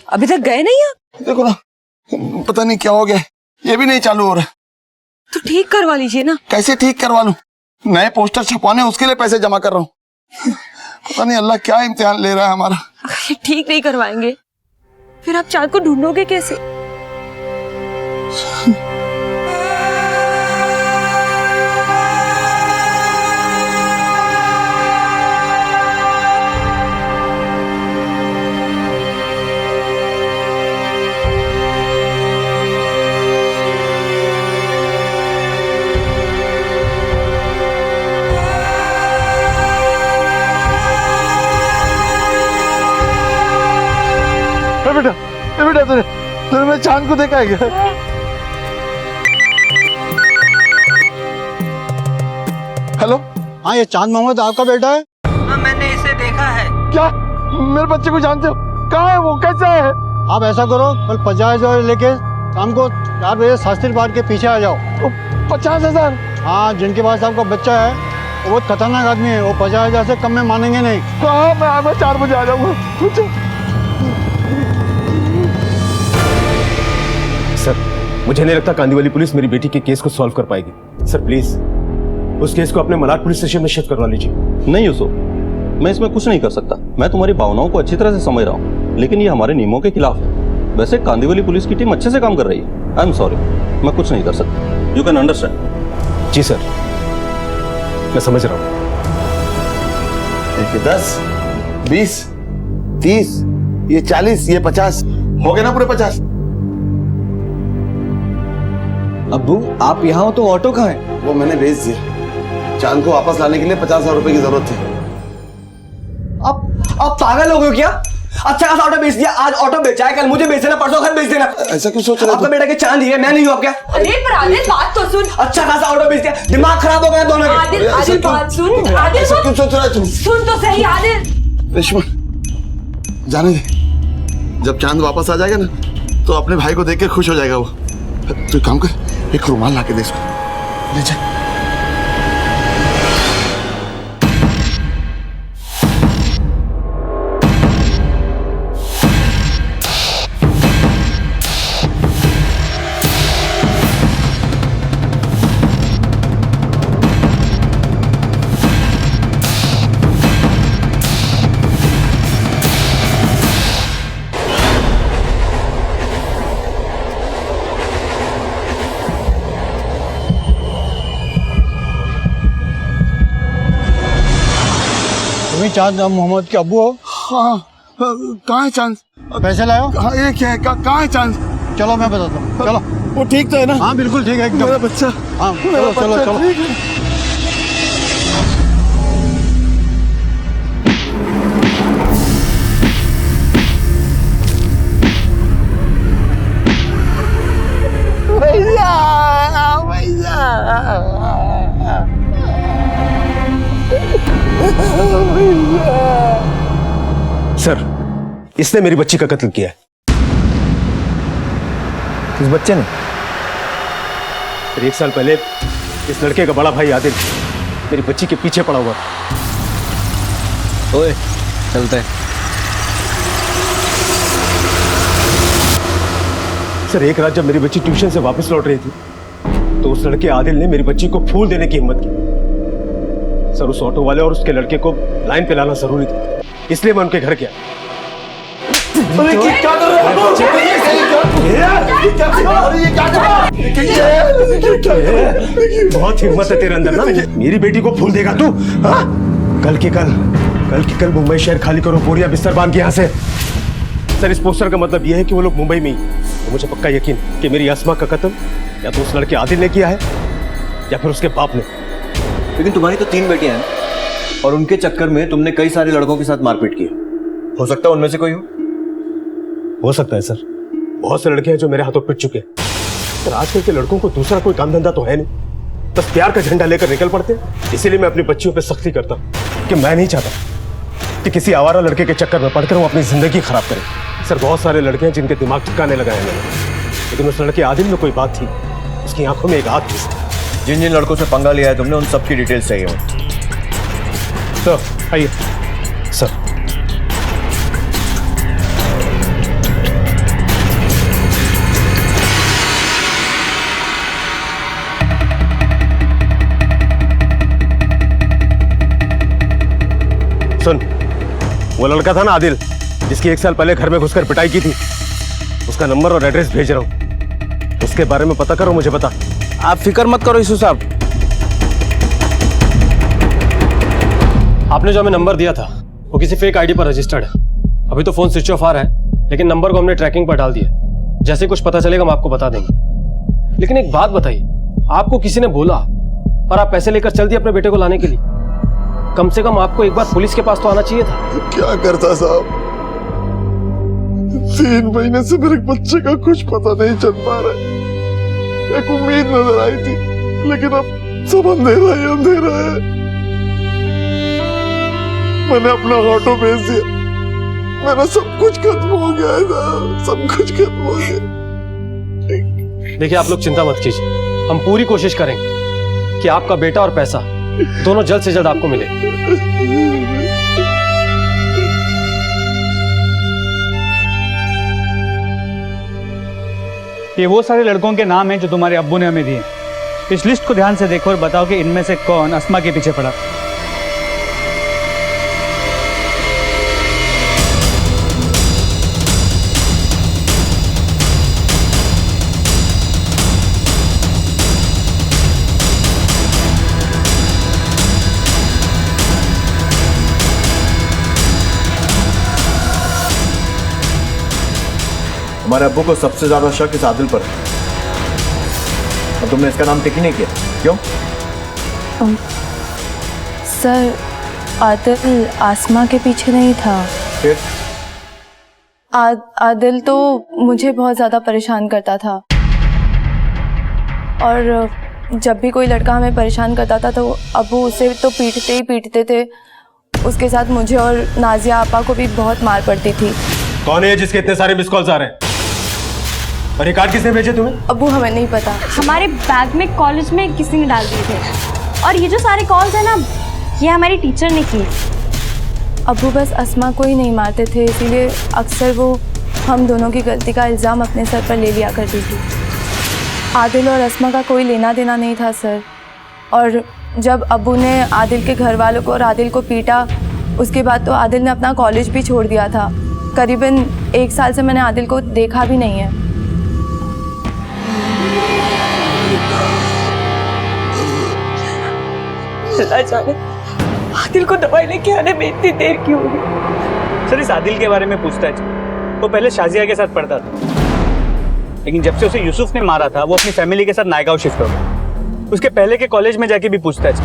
अभी तक गए नहीं आप? देखो ना, पता नहीं क्या हो गया, ये भी नहीं चालू हो रहा। तो ठीक करवा लीजिए ना। कैसे ठीक करवा लूं? नए पोस्टर छपवाने उसके लिए पैसे जमा कर रहा हूँ। पता नहीं अल्लाह क्या इम्तिहान ले रहा है हमारा। ये ठीक नहीं करवाएंगे फिर आप चांद को ढूंढोगे कैसे? बेटा तूने मैं चांद को देखा है क्या? हेलो, हाँ ये चांद मोहम्मद आपका बेटा है? हाँ मैंने इसे देखा है। क्या मेरे बच्चे को जानते हो? कहाँ है वो, कैसा है? आप ऐसा करो, कल 50,000 लेके शाम को 4 बजे शास्त्री पार्क के पीछे आ जाओ। 50,000? हाँ, जिनके पास आपका बच्चा है वो बहुत खतरनाक आदमी है, वो 50,000 से कम में मानेंगे नहीं। हाँ मैं 4 बजे आ जाऊंगा। सर, मुझे नहीं लगता कांदीवली पुलिस मेरी बेटी के केस को सॉल्व कर पाएगी। सर प्लीज उस केस को अपने मलाड पुलिस स्टेशन में शिफ्ट करवा लीजिए। नहीं यूसुफ, मैं इसमें कुछ नहीं कर सकता। मैं तुम्हारी भावनाओं को अच्छी तरह से समझ रहा हूँ, लेकिन ये हमारे नियमों के खिलाफ है। वैसे कांदीवली पुलिस की टीम अच्छे से काम कर रही है। आई एम सॉरी, मैं कुछ नहीं कर सकता। You can understand. जी सर, मैं समझ रहा हूँ। 10, 20, 30, ये 40, ये 50 हो गए ना पूरे 50। अब्बू आप यहाँ हो तो ऑटो कहाँ है? वो मैंने भेज दिया। चांद को वापस लाने के लिए 50,000 रुपए की जरूरत थी। आप पागल हो गए क्या? अच्छा खासा ऑटो बेच दिया, आज ऑटो बेचा है, कल मुझे बेच देना, परसों घर बेच देना। ऐसा क्यों सोच रहे हो? आपका बेटा के चांद ही है, मैं नहीं हूँ आप क्या? अरे पर आदिल बात तो सुन। अच्छा खासा ऑटो बेच दिया, दिमाग खराब हो गया दोनों का। आदिल बात सुन। आदिल ऐसा क्यों सोच रहा है तुम? सुन तो सही आदिल। रेशमा जाने दे, जब चांद वापस आ जाएगा ना तो अपने भाई को देख के खुश हो जाएगा वो। तू काम कर, एक रुमाल ला के दे इसको, ले जा। चांद मोहम्मद के अब्बू हो? हाँ, कहाँ है चांद? पैसे लाओ। हाँ, ये क्या है? कहाँ है चांद? चलो मैं बताता हूँ, चलो। वो ठीक तो है ना? हाँ बिल्कुल ठीक है एकदम। मेरा बच्चा, हाँ चलो चलो चलो। ठीक है। सर, इसने मेरी बच्ची का कत्ल किया है। किस बच्चे ने? फिर 1 साल पहले इस लड़के का बड़ा भाई आदिल मेरी बच्ची के पीछे पड़ा हुआ था। ओए चलते हैं। सर, एक रात जब मेरी बच्ची ट्यूशन से वापस लौट रही थी तो उस लड़के आदिल ने मेरी बच्ची को फूल देने की हिम्मत की। सर, उस ऑटो वाले और उसके लड़के को लाइन पे लाना जरूरी था, इसलिए मैं उनके घर गया। बहुत हिम्मत है तेरे अंदर ना, मेरी बेटी को फूल देगा तू? कल की कल मुंबई शहर खाली करो, बोरिया बिस्तर बांध के यहाँ से। सर, इस पोस्टर का मतलब यह है कि वो लोग मुंबई में ही। तो मुझे पक्का यकीन कि मेरी आसमा का कत्ल या तो उस लड़के आदिल ने किया है या फिर उसके बाप ने। लेकिन तुम्हारी तो 3 बेटियां हैं और उनके चक्कर में तुमने कई सारे लड़कों के साथ मारपीट की। हो सकता है उनमें से कोई हो सकता है सर, बहुत से लड़के हैं जो मेरे हाथों पिट चुके हैं। पर आजकल के लड़कों को दूसरा कोई काम धंधा तो है नहीं, बस प्यार का झंडा लेकर निकल पड़ते हैं। इसीलिए मैं अपनी बच्चियों पे सख्ती करता हूं कि मैं नहीं चाहता कि किसी आवारा लड़के के चक्कर में पड़कर वो अपनी जिंदगी खराब करे। सर, बहुत सारे लड़के हैं जिनके दिमाग ठिकाने लगाए मैंने, लेकिन उस लड़के आदिल में कोई बात थी, उसकी आंखों में एक आग थी। जिन जिन लड़कों से पंगा लिया है तुमने, उन सबकी डिटेल्स चाहिए मुझे। सर आइए। सर, सुन, वो लड़का था ना आदिल, जिसकी 1 साल पहले घर में घुसकर पिटाई की थी, उसका नंबर और एड्रेस भेज रहा हूँ। उसके बारे में पता करो, मुझे बता। आप फिक्र मत करो यूसुफ साहब। आपने जो हमें नंबर दिया था वो किसी फेक आईडी पर रजिस्टर्ड है। अभी तो फोन स्विच ऑफ आ रहा है, लेकिन नंबर को हमने ट्रैकिंग पर डाल दिया। जैसे कुछ पता चलेगा हम आपको बता देंगे। लेकिन एक बात बताइए, आपको किसी ने बोला और आप पैसे लेकर चल दिए अपने बेटे को लाने के लिए? कम से कम आपको एक बार पुलिस के पास तो आना चाहिए था। क्या करता साहब, 3 महीने से मेरे बच्चे का कुछ पता नहीं चल पा रहा है। एक उम्मीद नजर आई थी, लेकिन अब सब अंधेरा ही अंधेरा है। मैंने अपना ऑटो बेच दिया, मेरा सब कुछ खत्म हो गया है साहब, सब कुछ खत्म हो गया। देखिए आप लोग चिंता मत कीजिए, हम पूरी कोशिश करेंगे कि आपका बेटा और पैसा दोनों जल्द से जल्द आपको मिले। ये वो सारे लड़कों के नाम हैं जो तुम्हारे अब्बू ने हमें दिए। इस लिस्ट को ध्यान से देखो और बताओ कि इनमें से कौन अस्मा के पीछे पड़ा। हमारे अब्बू को सबसे ज्यादा शक इस आदिल पर है, और तुमने इसका नाम टिक ही नहीं किया, क्यों? सर, आदिल आसमा के पीछे नहीं था। फिर? आदिल तो मुझे बहुत ज़्यादा परेशान करता था, और जब भी कोई लड़का हमें परेशान करता था तो अब्बू उसे तो पीटते ही पीटते थे। उसके साथ मुझे और नाजिया आपा को भी बहुत मार पड़ती थी। कौन है जिसके इतने सारे मिस कॉल्स आ रहे हैं? और ये कार्ड किसने भेजे तुम्हें? अब्बू हमें नहीं पता, हमारे बैग में कॉलेज में किसी ने डाल दिए थे। और ये जो सारे कॉल्स है ना, ये हमारी टीचर ने किए। अब्बू बस अस्मा को ही नहीं मारते थे, इसीलिए अक्सर वो हम दोनों की गलती का इल्ज़ाम अपने सर पर ले लिया करती थी। आदिल और अस्मा का कोई लेना देना नहीं था सर। और जब अब्बू ने आदिल के घर वालों को और आदिल को पीटा, उसके बाद तो आदिल ने अपना कॉलेज भी छोड़ दिया था। करीबन 1 साल से मैंने आदिल को देखा भी नहीं है। जाने आदिल को दवाई लेके आने में इतनी देर क्यों हुई? सर, इस आदिल के बारे में पूछताछ वो पहले शाजिया के साथ पढ़ता था, लेकिन जब से उसे यूसुफ ने मारा था वो अपनी फैमिली के साथ नायगांव शिफ्ट हो गया। उसके पहले के कॉलेज में जाके भी पूछताछ,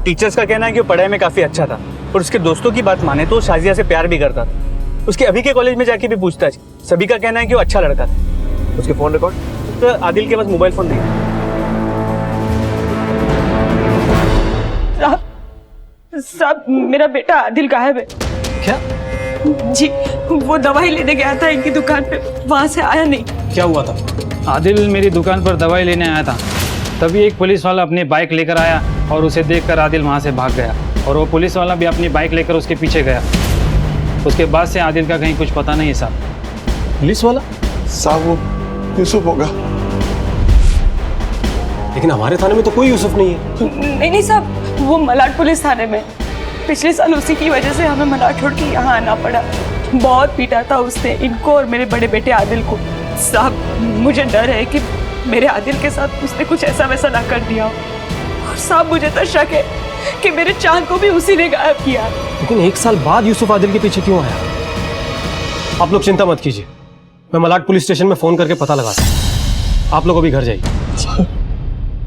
टीचर्स का कहना है कि वो पढ़ाई में काफी अच्छा था, और उसके दोस्तों की बात माने तो वो शाजिया से प्यार भी करता था। उसके अभी के कॉलेज में जाके भी पूछताछ, सभी का कहना है कि वो अच्छा लड़का था। उसके फोन रिकॉर्ड? तो आदिल के पास मोबाइल फोन नहीं। साहब, मेरा बेटा आदिल गायब है। क्या? जी, वो दवाई लेने गया था इनकी दुकान पे, वहाँ से आया नहीं। क्या हुआ था? आदिल मेरी दुकान पर दवाई लेने आया था, तभी एक पुलिस वाला अपनी बाइक लेकर आया और उसे देखकर आदिल वहाँ से भाग गया, और वो पुलिस वाला भी अपनी बाइक लेकर उसके पीछे गया। उसके बाद से आदिल का कहीं कुछ पता नहीं है साहब। पुलिस वाला? साहब वो यूसुफ होगा। लेकिन हमारे थाने में तो कोई यूसुफ नहीं है। नहीं साहब, वो मलाड पुलिस थाने में। पिछले साल उसी की वजह से हमें मलाड छोड़ के यहाँ आना पड़ा। बहुत पीटा था उसने इनको और मेरे बड़े बेटे आदिल को। साहब, मुझे डर है कि मेरे आदिल के साथ उसने कुछ ऐसा वैसा ना कर दिया। और साहब, मुझे तो शक है कि मेरे चांद को भी उसी ने गायब किया। लेकिन 1 साल बाद यूसुफ आदिल के पीछे क्यों आया? आप लोग चिंता मत कीजिए, मैं मलाड पुलिस स्टेशन में फोन करके पता लगाता हूं। आप लोग अभी घर जाइए,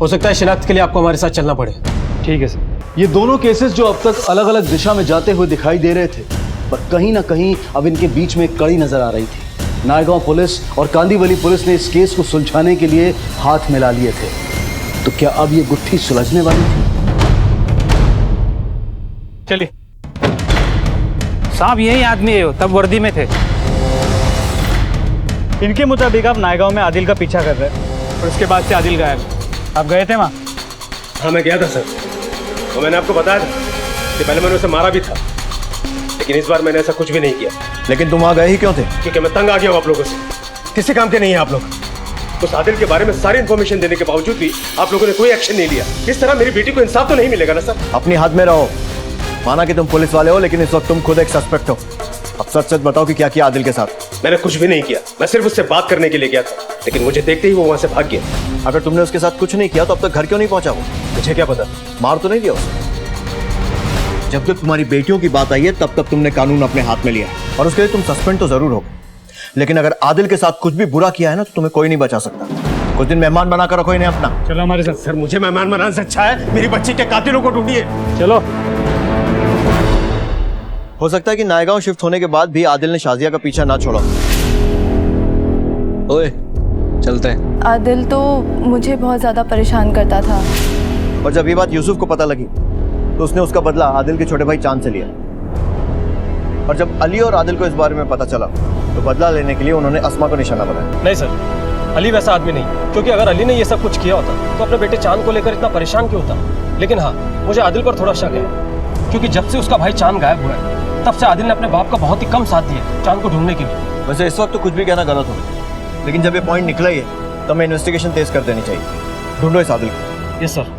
हो सकता है शिनाख्त के लिए आपको हमारे साथ चलना पड़े। ठीक है सर। ये दोनों केसेस जो अब तक अलग अलग दिशा में जाते हुए दिखाई दे रहे थे, पर कहीं ना कहीं अब इनके बीच में एक कड़ी नजर आ रही थी। नायगांव पुलिस और कांदीवली पुलिस ने इस केस को सुलझाने के लिए हाथ मिला लिए थे। तो क्या अब ये गुत्थी सुलझने वाली थी? चलिए साहब, यही आदमी है, तब वर्दी में थे। इनके मुताबिक आप नायगांव में आदिल का पीछा कर रहे हैं और उसके बाद से आदिल गायब। आप गए थे वहाँ? हाँ, मैं गया था सर। तो मैंने आपको बताया था कि पहले मैंने उसे मारा भी था, लेकिन इस बार मैंने ऐसा कुछ भी नहीं किया। लेकिन तुम वहां गए ही क्यों थे? क्योंकि मैं तंग आ गया हूँ आप लोगों से। किसी काम के नहीं है आप लोग। उस आदिल के बारे में सारी इन्फॉर्मेशन देने के बावजूद भी आप लोगों ने कोई एक्शन नहीं लिया। इस तरह मेरी बेटी को इंसाफ तो नहीं मिलेगा ना सर। अपनी हाथ में रहो। माना कि तुम पुलिस वाले हो, लेकिन इस वक्त तुम खुद एक सस्पेक्ट हो। अब सच सच बताओ कि क्या किया आदिल के साथ। मैंने कुछ भी नहीं किया, मैं सिर्फ उससे बात करने के लिए गया था, लेकिन मुझे देखते ही वो वहां से भाग गया। अगर तुमने उसके साथ कुछ नहीं किया तो अब तक घर क्यों नहीं पहुंचा वो? मुझे क्या पता, मार तो नहीं दिया उसे? जब तक तुम्हारी बेटियों की बात आई है तब तक तुमने कानून अपने हाथ में लिया है और उसके लिए तुम सस्पेंड तो जरूर हो, लेकिन अगर आदिल के साथ कुछ भी बुरा किया है ना तो तुम्हें कोई नहीं बचा सकता। कुछ दिन मेहमान बनाकर रखो इन्हें अपना। चलो हमारे साथ। सर मुझे मेहमान बनाने से अच्छा है मेरी बच्ची के कातिलों को ढूंढिए। चलो। हो सकता है कि नायगांव शिफ्ट होने के बाद भी आदिल ने शाजिया का पीछा ना छोड़ा। ओए चलते हैं। आदिल तो मुझे बहुत ज़्यादा परेशान करता था, और जब ये बात यूसुफ को पता लगी तो उसने उसका बदला आदिल के छोटे भाई चांद से लिया। और जब अली और आदिल को इस बारे में पता चला तो बदला लेने के लिए उन्होंने अस्मा को निशाना बनाया। नहीं सर, अली वैसा आदमी नहीं, क्योंकि अगर अली ने ये सब कुछ किया होता तो अपने बेटे चांद को लेकर इतना परेशान क्यों होता। लेकिन हाँ, मुझे आदिल पर थोड़ा शक है, क्योंकि जब से उसका भाई चांद गायब हुआ है तब से आदिल ने अपने बाप का बहुत ही कम साथ दिया चांद को ढूंढने के लिए। वैसे इस वक्त तो कुछ भी कहना गलत हो, लेकिन जब ये पॉइंट निकला ही है तो हमें इन्वेस्टिगेशन तेज कर देनी चाहिए। ढूंढो इस आदिल को। Yes sir.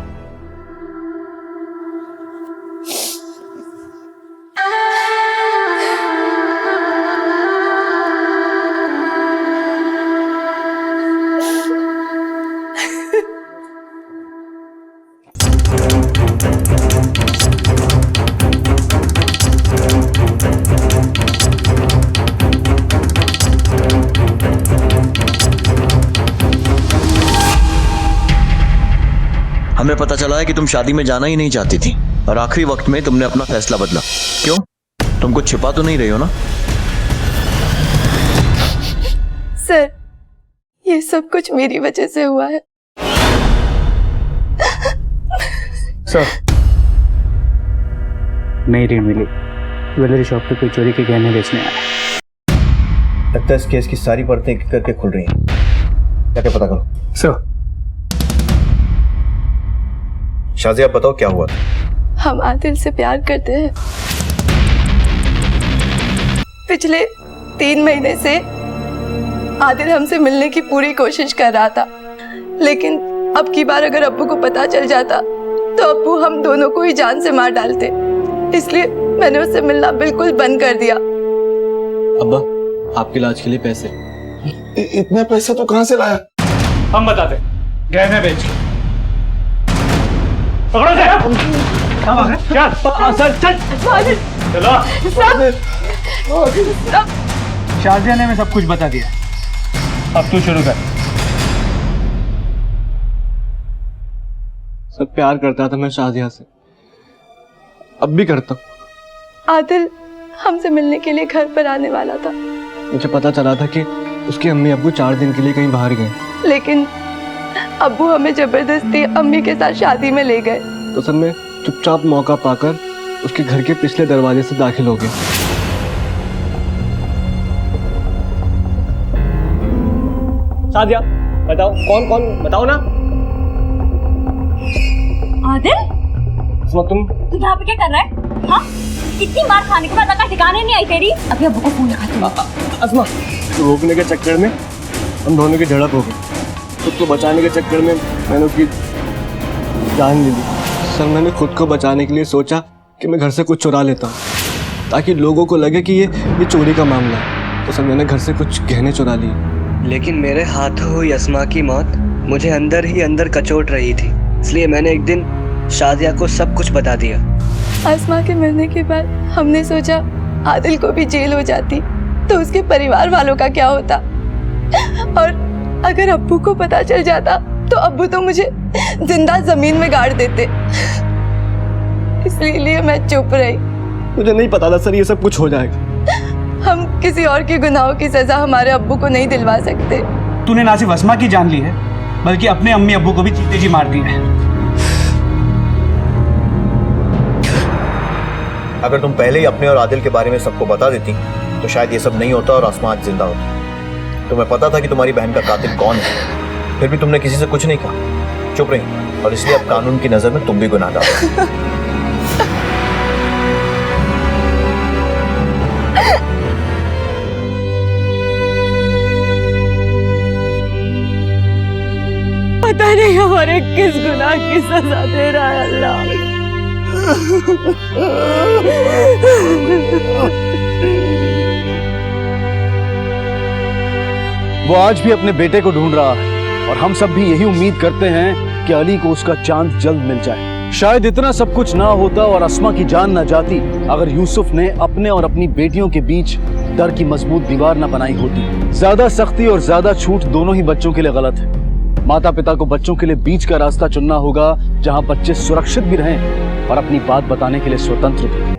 हमें पता चला है कि तुम शादी में जाना ही नहीं चाहती थी और आखिरी वक्त में तुमने अपना फैसला बदला। क्यों? तुम कुछ छिपा तो नहीं रही हो ना? सर ये सब कुछ मेरी वजह से हुआ है। सर नई रीड मिली, ज्वेलरी शॉप पे कोई चोरी के गहने बेचने आया। लगता है इस केस की सारी परतें एक करके खुल रही हैं। जाके पता करो। सर शाजिया आप बताओ क्या हुआ? हम आदिल से प्यार करते हैं। पिछले 3 महीने से आदिल हमसे मिलने की पूरी कोशिश कर रहा था, लेकिन अब की बार अगर अब्बू को पता चल जाता तो अब्बू हम दोनों को ही जान से मार डालते। इसलिए मैंने उससे मिलना बिल्कुल बंद कर दिया। अब्बा आपके इलाज के लिए पैसे। इतने पैसे तो कहाँ से लाया? हम बताते, गहने बेच के। पकड़ो से। चल चल चलो। शाजिया ने मैं सब कुछ बता दिया, अब तू शुरू कर। सब प्यार करता था मैं शाजिया से, अब भी करता हूँ। आदिल हमसे मिलने के लिए घर पर आने वाला था। मुझे पता चला था कि उसके अम्मी अब्बू 4 दिन के लिए कहीं बाहर गए, लेकिन अब्बू हमें जबरदस्ती अम्मी के साथ शादी में ले गए। तो सब में चुपचाप मौका पाकर उसके घर के पिछले दरवाजे से दाखिल हो गए। शादिया बताओ कौन कौन, बताओ ना। आदिल तुम यहाँ पे क्या कर रहा है? हाँ? इतनी मार खाने के बाद अगर ठिकाने नहीं आई तेरी। अभी अब्बू को फोन लगाती हूँ। अस्मा, रोकने के चक्कर में हम दोनों की झड़प हो गई, खुद को बचाने के चक्कर में मैंने उसकी जान ले ली। सर मैंने खुद को बचाने के लिए सोचा कि मैं घर से कुछ चुरा लेता हूँ ताकि लोगों को लगे कि ये चोरी का मामला है। तो सर मैंने घर से कुछ गहने चुरा लिए। लेकिन मेरे हाथों हुई अस्मा की मौत मुझे अंदर ही अंदर कचोट रही थी, इसलिए मैंने एक दिन शादिया को सब कुछ बता दिया। अस्मा के मरने के बाद हमने सोचा आदिल को भी जेल हो जाती तो उसके परिवार वालों का क्या होता, और अगर अब्बू को पता चल जाता तो अब्बू तो मुझे जिंदा जमीन में गाड़ देते। इसलिए मैं चुप रही। मुझे नहीं पता था सर ये सब कुछ हो जाएगा। हम किसी और के गुनाहों की सजा हमारे अब्बू को नहीं दिलवा सकते। तूने ना सिर्फ अस्मा की जान ली है, बल्कि अपने अम्मी अब्बू को भी जीते जी मार दिया है। अगर तुम पहले ही अपने और आदिल के बारे में सबको बता देती तो शायद ये सब नहीं होता और आसमा आज जिंदा होती। तुम्हें पता था कि तुम्हारी बहन का कातिल कौन है, फिर भी तुमने किसी से कुछ नहीं कहा, चुप रही, और इसलिए अब कानून की नजर में तुम भी गुनाहगार हो। पता नहीं हमारे किस गुनाह की सजा दे रहा है अल्लाह। वो आज भी अपने बेटे को ढूंढ रहा है और हम सब भी यही उम्मीद करते हैं कि अली को उसका चांद जल्द मिल जाए। शायद इतना सब कुछ ना होता और अस्मा की जान ना जाती अगर यूसुफ ने अपने और अपनी बेटियों के बीच डर की मजबूत दीवार ना बनाई होती। ज्यादा सख्ती और ज्यादा छूट दोनों ही बच्चों के लिए गलत है। माता पिता को बच्चों के लिए बीच का रास्ता चुनना होगा जहां बच्चे सुरक्षित भी रहें और अपनी बात बताने के लिए स्वतंत्र भी।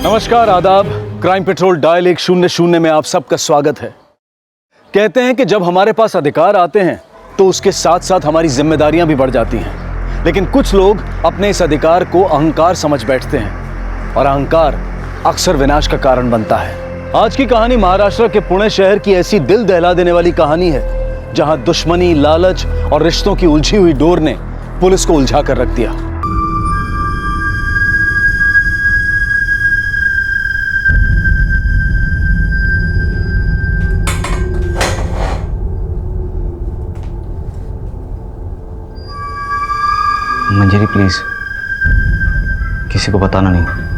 नमस्कार, आदाब। क्राइम पेट्रोल डायल 100 में आप सबका स्वागत है। कहते हैं कि जब हमारे पास अधिकार आते हैं तो उसके साथ साथ हमारी जिम्मेदारियां भी बढ़ जाती हैं। लेकिन कुछ लोग अपने इस अधिकार को अहंकार समझ बैठते हैं और अहंकार अक्सर विनाश का कारण बनता है। आज की कहानी महाराष्ट्र के पुणे शहर की ऐसी दिल दहला देने वाली कहानी है जहां दुश्मनी, लालच और रिश्तों की उलझी हुई डोर ने पुलिस को उलझा कर रख दिया। मंजरी प्लीज, किसी को बताना नहीं।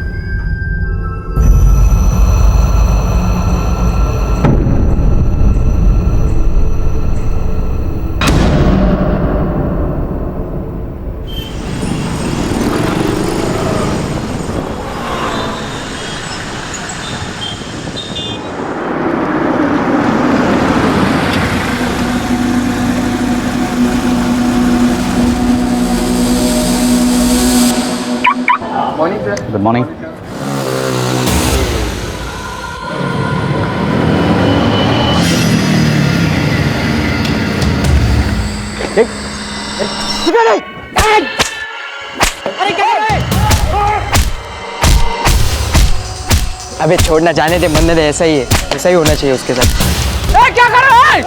Good morning. अबे छोड़ना, जाने दे, मन्नत है, ऐसा ही है, ऐसा ही होना चाहिए उसके साथ। क्या कर रहा है?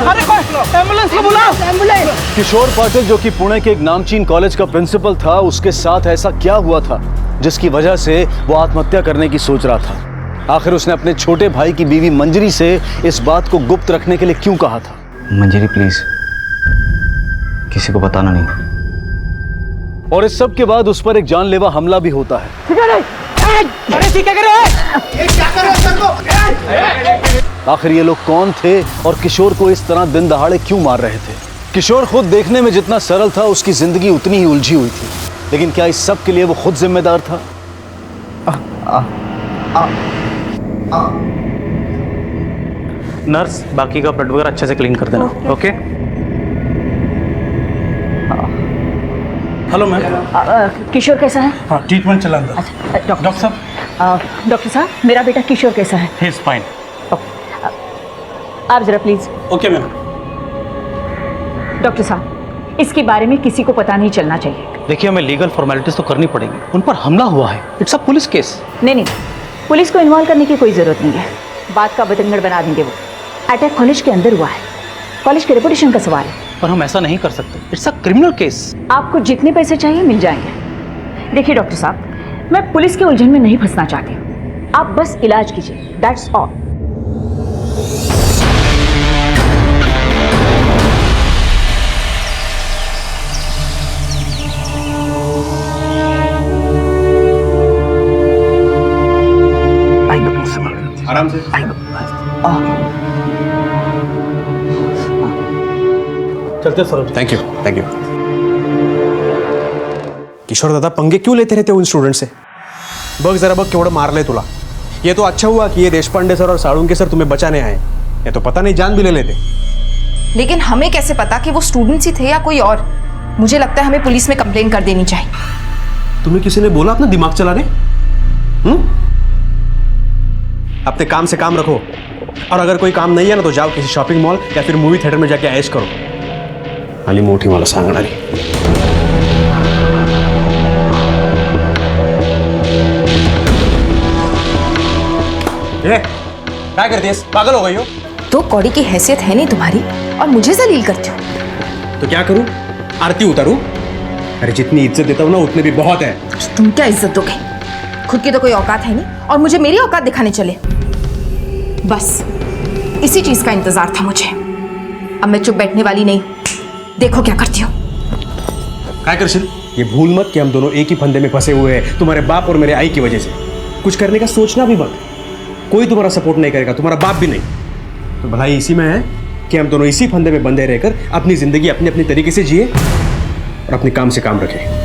अरे कोई एम्बुलेंस को बुलाओ। एम्बुलेंस। किशोर पाटिल जो कि पुणे के एक नामचीन कॉलेज का प्रिंसिपल था, उसके साथ ऐसा क्या हुआ था जिसकी वजह से वो आत्महत्या करने की सोच रहा था? आखिर उसने अपने छोटे भाई की बीवी मंजरी से इस बात को गुप्त रखने के लिए क्यों कहा था? मंजरी प्लीज, किसी को बताना नहीं। और इस सब के बाद उस पर एक जानलेवा हमला भी होता है। अरे क्या कर रहे हो? आखिर ये लोग कौन थे और किशोर को इस तरह दिन दहाड़े क्यों मार रहे थे? किशोर खुद देखने में जितना सरल था, उसकी जिंदगी उतनी ही उलझी हुई थी। लेकिन क्या इस सब के लिए वो खुद जिम्मेदार था? नर्स, बाकी का ब्लड वगैरह अच्छे से क्लीन कर देना। ओके। Hello ma'am. किशोर कैसा है? हाँ, ट्रीटमेंट चला अंदर। डॉक्टर साहब, डॉक्टर साहब, मेरा बेटा किशोर कैसा है? He is fine. आप जरा प्लीज। Okay ma'am. डॉक्टर साहब, इसके बारे में किसी को पता नहीं चलना चाहिए। देखिए, हमें लीगल फॉर्मेलिटीज तो करनी पड़ेगी। उन पर हमला हुआ है, इट्स अ पुलिस केस। नहीं, पुलिस को इन्वॉल्व करने की कोई जरूरत नहीं है। बात का बतंगड़ बना देंगे वो। अटैक कॉलेज के अंदर हुआ है, कॉलेज के रेपुटेशन का सवाल है। पर हम ऐसा नहीं कर सकते, इट्स अ क्रिमिनल केस। आपको जितने पैसे चाहिए मिल जाएंगे। देखिए डॉक्टर साहब, मैं पुलिस के उलझन में नहीं फंसना चाहती हूँ। आप बस इलाज कीजिए, दैट्स ऑल। आराम से। चलते sir. Thank you, thank you. Kishore Dada, पंगे क्यों लेते रहते हो उन स्टूडेंट से? बघ जरा बघ केवढं मारलंय तुला। ये तो अच्छा हुआ कि ये देशपांडे सर और साळुंके सर तुम्हें बचाने आए। ये तो पता नहीं जान भी ले लेते। लेकिन हमें कैसे पता कि वो स्टूडेंट्स ही थे या कोई और? मुझे लगता है हमें पुलिस में कंप्लेन कर देनी चाहिए। तुम्हें किसी ने बोला अपना दिमाग चलाने? अपने काम से काम रखो, और अगर कोई काम नहीं है ना तो जाओ किसी शॉपिंग मॉल या फिर मूवी थिएटर में जाके ऐश करो। आली मोठी मला सांगणारी। क्या करती है? पागल हो गई हो? तो कौड़ी की हैसियत है नहीं तुम्हारी और मुझे जलील करते हो। तो क्या करूं? आरती उतारूं? अरे जितनी इज्जत देता हूं ना उतने भी बहुत है। तुम क्या इज्जत दोगे? खुद की तो कोई औकात है नहीं और मुझे मेरी औकात दिखाने चले। बस इसी चीज का इंतजार था मुझे। अब मैं चुप बैठने वाली नहीं, देखो क्या करती हूँ। क्या करशील? ये भूल मत कि हम दोनों एक ही फंदे में फंसे हुए हैं, तुम्हारे बाप और मेरे आई की वजह से। कुछ करने का सोचना भी मत। कोई तुम्हारा सपोर्ट नहीं करेगा, तुम्हारा बाप भी नहीं। तो भलाई इसी में है कि हम दोनों इसी फंदे में बंधे रहकर अपनी जिंदगी अपने अपने तरीके से जिए और अपने काम से काम रखें।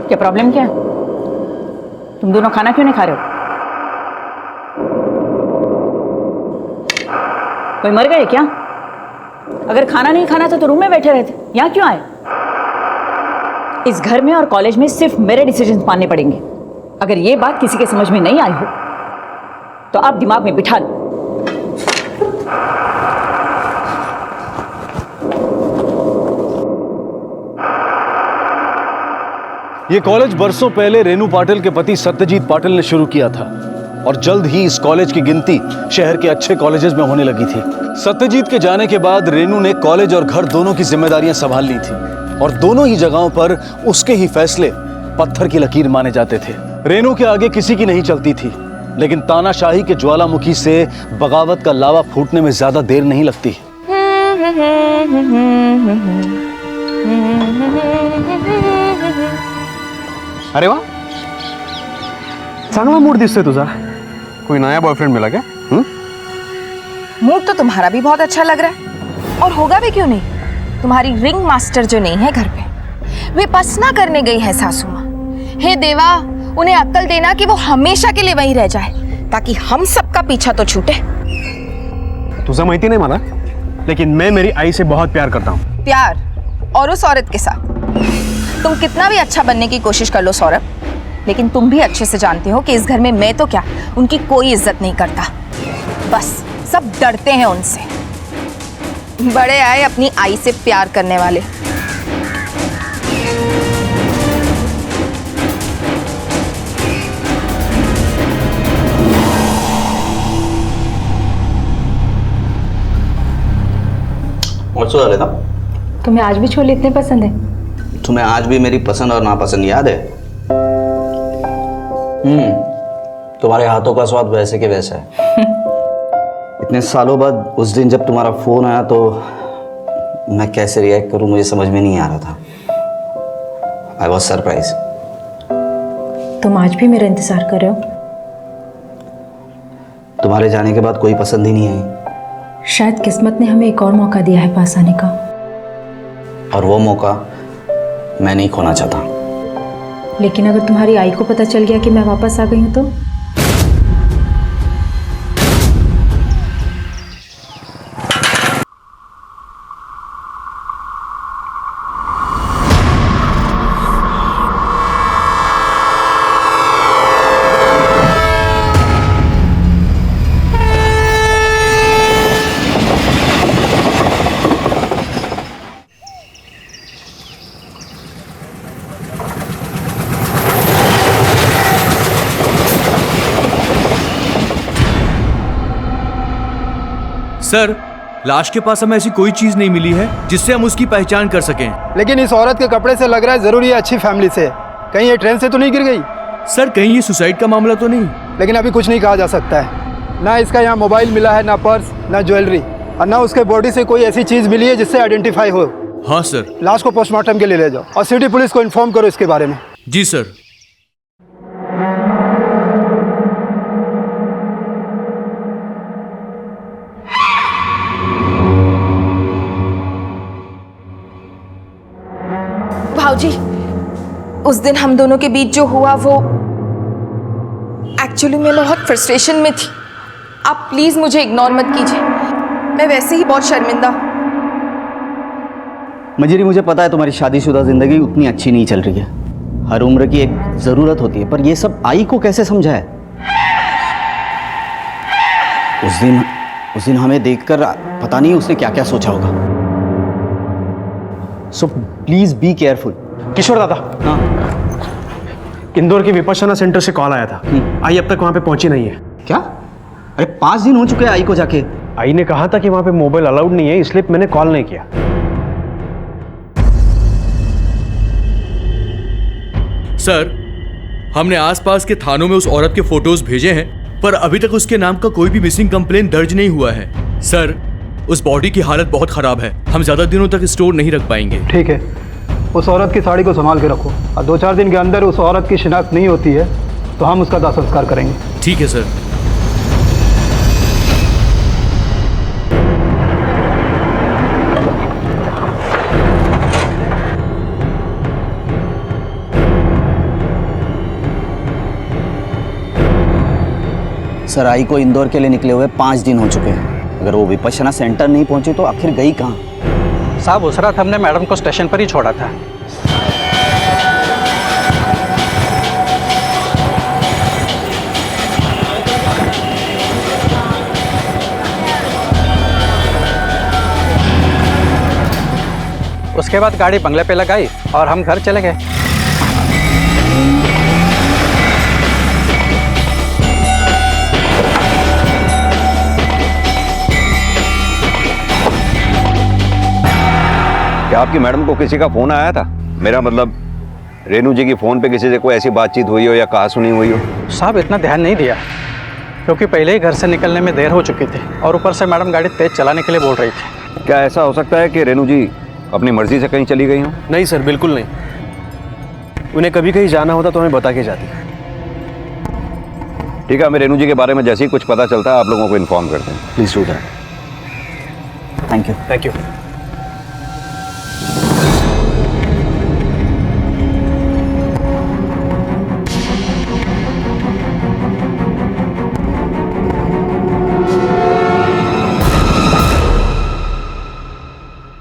क्या प्रॉब्लम क्या है? तुम दोनों खाना क्यों नहीं खा रहे हो? कोई मर गए क्या? अगर खाना नहीं खाना था तो रूम में बैठे रहते, यहाँ क्यों आए? इस घर में और कॉलेज में सिर्फ मेरे डिसीजन मानने पड़ेंगे। अगर ये बात किसी के समझ में नहीं आई हो तो आप दिमाग में बिठा लो। ये कॉलेज बरसों पहले रेनू पाटिल के पति सत्यजीत पाटिल ने शुरू किया था और जल्द ही इस कॉलेज की गिनती शहर के अच्छे कॉलेजेस में होने लगी थी। सत्यजीत के जाने के बाद रेनू ने कॉलेज और घर दोनों की जिम्मेदारियां संभाल ली थी और दोनों ही जगहों पर उसके ही फैसले पत्थर की लकीर माने जाते थे। रेनू के आगे किसी की नहीं चलती थी, लेकिन तानाशाही के ज्वालामुखी से बगावत का लावा फूटने में ज्यादा देर नहीं लगती। अरे वाह, चांगला मूड दिसतोय तुझा। कोई नया बॉयफ्रेंड मिला क्या? मूड तो तुम्हारा भी बहुत अच्छा लग रहा है और होगा भी क्यों नहीं। तुम्हारी रिंग मास्टर जो नहीं है घर पे, वे पसना करने गई है सासू माँ। हे देवा, उन्हें अक्ल देना कि वो हमेशा के लिए वहीं रह जाए ताकि हम सबका पीछा तो छूटे। तुझा माहिती नहीं मला, लेकिन मैं मेरी आई से बहुत प्यार करता हूँ। प्यार? और उस औरत के साथ? तुम कितना भी अच्छा बनने की कोशिश कर लो सौरभ, लेकिन तुम भी अच्छे से जानते हो कि इस घर में मैं तो क्या, उनकी कोई इज्जत नहीं करता। बस सब डरते हैं उनसे। बड़े आए अपनी आई से प्यार करने वाले। मचुआ लेना। तुम्हें आज भी छोले इतने पसंद है? तुम्हें आज भी मेरी पसंद और नापसंद याद है? तुम्हारे हाथों का स्वाद वैसे के वैसा है। इतने सालों बाद उस दिन जब तुम्हारा फोन आया तो मैं कैसे रिएक्ट करूं मुझे समझ में नहीं आ रहा था। I was surprise. तुम आज भी मेरा इंतजार कर रहे हो? तुम्हारे जाने के बाद कोई पसंद ही नहीं आई। शायद किस्मत ने हमें एक और मौका दिया है पास आने का, और वो मौका मैं नहीं खोना चाहता। लेकिन अगर तुम्हारी आई को पता चल गया कि मैं वापस आ गई हूं तो? सर, लाश के पास हमें ऐसी कोई चीज नहीं मिली है जिससे हम उसकी पहचान कर सकें। लेकिन इस औरत के कपड़े से लग रहा है जरूर ये अच्छी फैमिली से। कहीं ये ट्रेन से तो नहीं गिर गई? सर, कहीं ये सुसाइड का मामला तो नहीं? लेकिन अभी कुछ नहीं कहा जा सकता है। ना इसका यहाँ मोबाइल मिला है, ना पर्स, ना ज्वेलरी, और ना उसके बॉडी से कोई ऐसी चीज मिली है जिससे आइडेंटिफाई हो। हाँ सर। लाश को पोस्टमार्टम के लिए ले जाओ और सिटी पुलिस को इन्फॉर्म करो इसके बारे में। जी सर। भाऊजी, उस दिन हम दोनों के बीच जो हुआ वो एक्चुअली मैं बहुत फ्रस्ट्रेशन में थी। आप प्लीज मुझे इग्नोर मत कीजिए, मैं वैसे ही बहुत शर्मिंदा हूँ। मंजरी, मुझे पता है तुम्हारी शादीशुदा जिंदगी उतनी अच्छी नहीं चल रही है। हर उम्र की एक जरूरत होती है, पर ये सब आई को कैसे समझाए? उस दिन हमें देखकर पता नहीं उसने क्या क्या सोचा होगा। So please be careful. Kishore Dada, हाँ, इंदौर के विपश्यना सेंटर से कॉल आया था। आई अब तक वहां पे पहुंची नहीं है। क्या? अरे 5 दिन हो चुके हैं आई को जाके। आई ने कहा था कि वहां पे मोबाइल अलाउड नहीं है, इसलिए मैंने कॉल नहीं किया। सर, हमने आसपास के थानों में उस औरत के फोटोज भेजे हैं, पर अभी तक उसके नाम का कोई भी मिसिंग कंप्लेंट दर्ज नहीं हुआ है। सर, उस बॉडी की हालत बहुत खराब है, हम ज्यादा दिनों तक स्टोर नहीं रख पाएंगे। ठीक है, उस औरत की साड़ी को संभाल के रखो और 2-4 दिन के अंदर उस औरत की शिनाख्त नहीं होती है तो हम उसका दाह संस्कार करेंगे। ठीक है सर। सर, आई को इंदौर के लिए निकले हुए 5 दिन हो चुके हैं। अगर वो विपश्यना सेंटर नहीं पहुंची तो आखिर गई कहाँ? साहब, उस रात हमने मैडम को स्टेशन पर ही छोड़ा था। उसके बाद गाड़ी बंगले पे लगाई और हम घर चले गए। क्या आपकी मैडम को किसी का फोन आया था? मेरा मतलब रेनू जी की फोन पे किसी से कोई ऐसी बातचीत हुई हो या कहा सुनी हुई हो? साहब, इतना ध्यान नहीं दिया क्योंकि पहले ही घर से निकलने में देर हो चुकी थी और ऊपर से मैडम गाड़ी तेज चलाने के लिए बोल रही थी। क्या ऐसा हो सकता है कि रेनू जी अपनी मर्जी से कहीं चली गई हो? नहीं सर, बिल्कुल नहीं। उन्हें कभी कहीं जाना होता तो हमें बता के जाती। ठीक है, हमें रेनू जी के बारे में जैसे ही कुछ पता चलता है आप लोगों को इन्फॉर्म करते हैं। Please do that. Thank you. Thank you.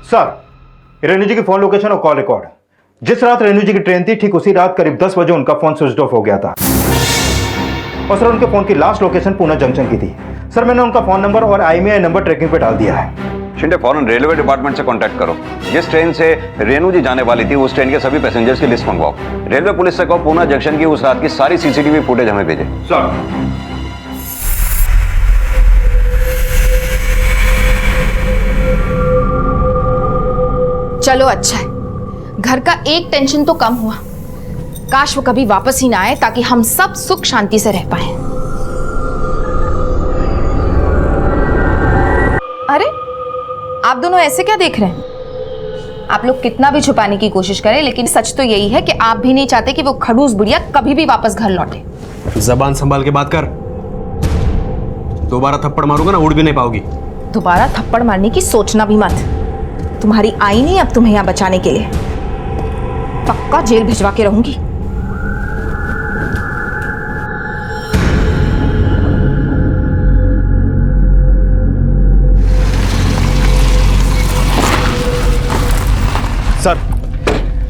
Sir, Renu ji की फोन लोकेशन और कॉल रिकॉर्ड। जिस रात रेनू जी की ट्रेन थी, ठीक उसी रात करीब 10 बजे उनका फोन स्विच ऑफ हो गया था। और सर, उनके फोन की लास्ट लोकेशन पूना जंक्शन की थी। सर, मैंने उनका फोन नंबर और IMEI नंबर ट्रैकिंग पे डाल दिया है। शिंदे, फौरन रेलवे डिपार्टमेंट से कांटेक्ट करो। जिस ट्रेन से रेनू जी जाने वाली थी उस ट्रेन के सभी पैसेंजर्स की लिस्ट मंगवाओ। रेलवे पुलिस से कहो पूना जंक्शन की उस रात की सारी CCTV फुटेज हमें भेजे। सर। चलो अच्छा है, घर का एक टेंशन तो कम हुआ। काश वो कभी वापस ही ना आए ताकि हम सब सुख शांति से रह पाए। अरे, आप दोनों ऐसे क्या देख रहे हैं? आप लोग कितना भी छुपाने की कोशिश करें, लेकिन सच तो यही है कि आप भी नहीं चाहते कि वो खड़ूस बुढ़िया कभी भी वापस घर लौटे। जबान संभाल के बात कर। दोबारा थप्पड़ मारूंगा ना, उड़ भी नहीं पाओगी। दोबारा थप्पड़ मारने की सोचना भी मत। तुम्हारी आई नहीं अब तुम्हें यहां बचाने के लिए। पक्का जेल भिजवा के रहूंगी। सर,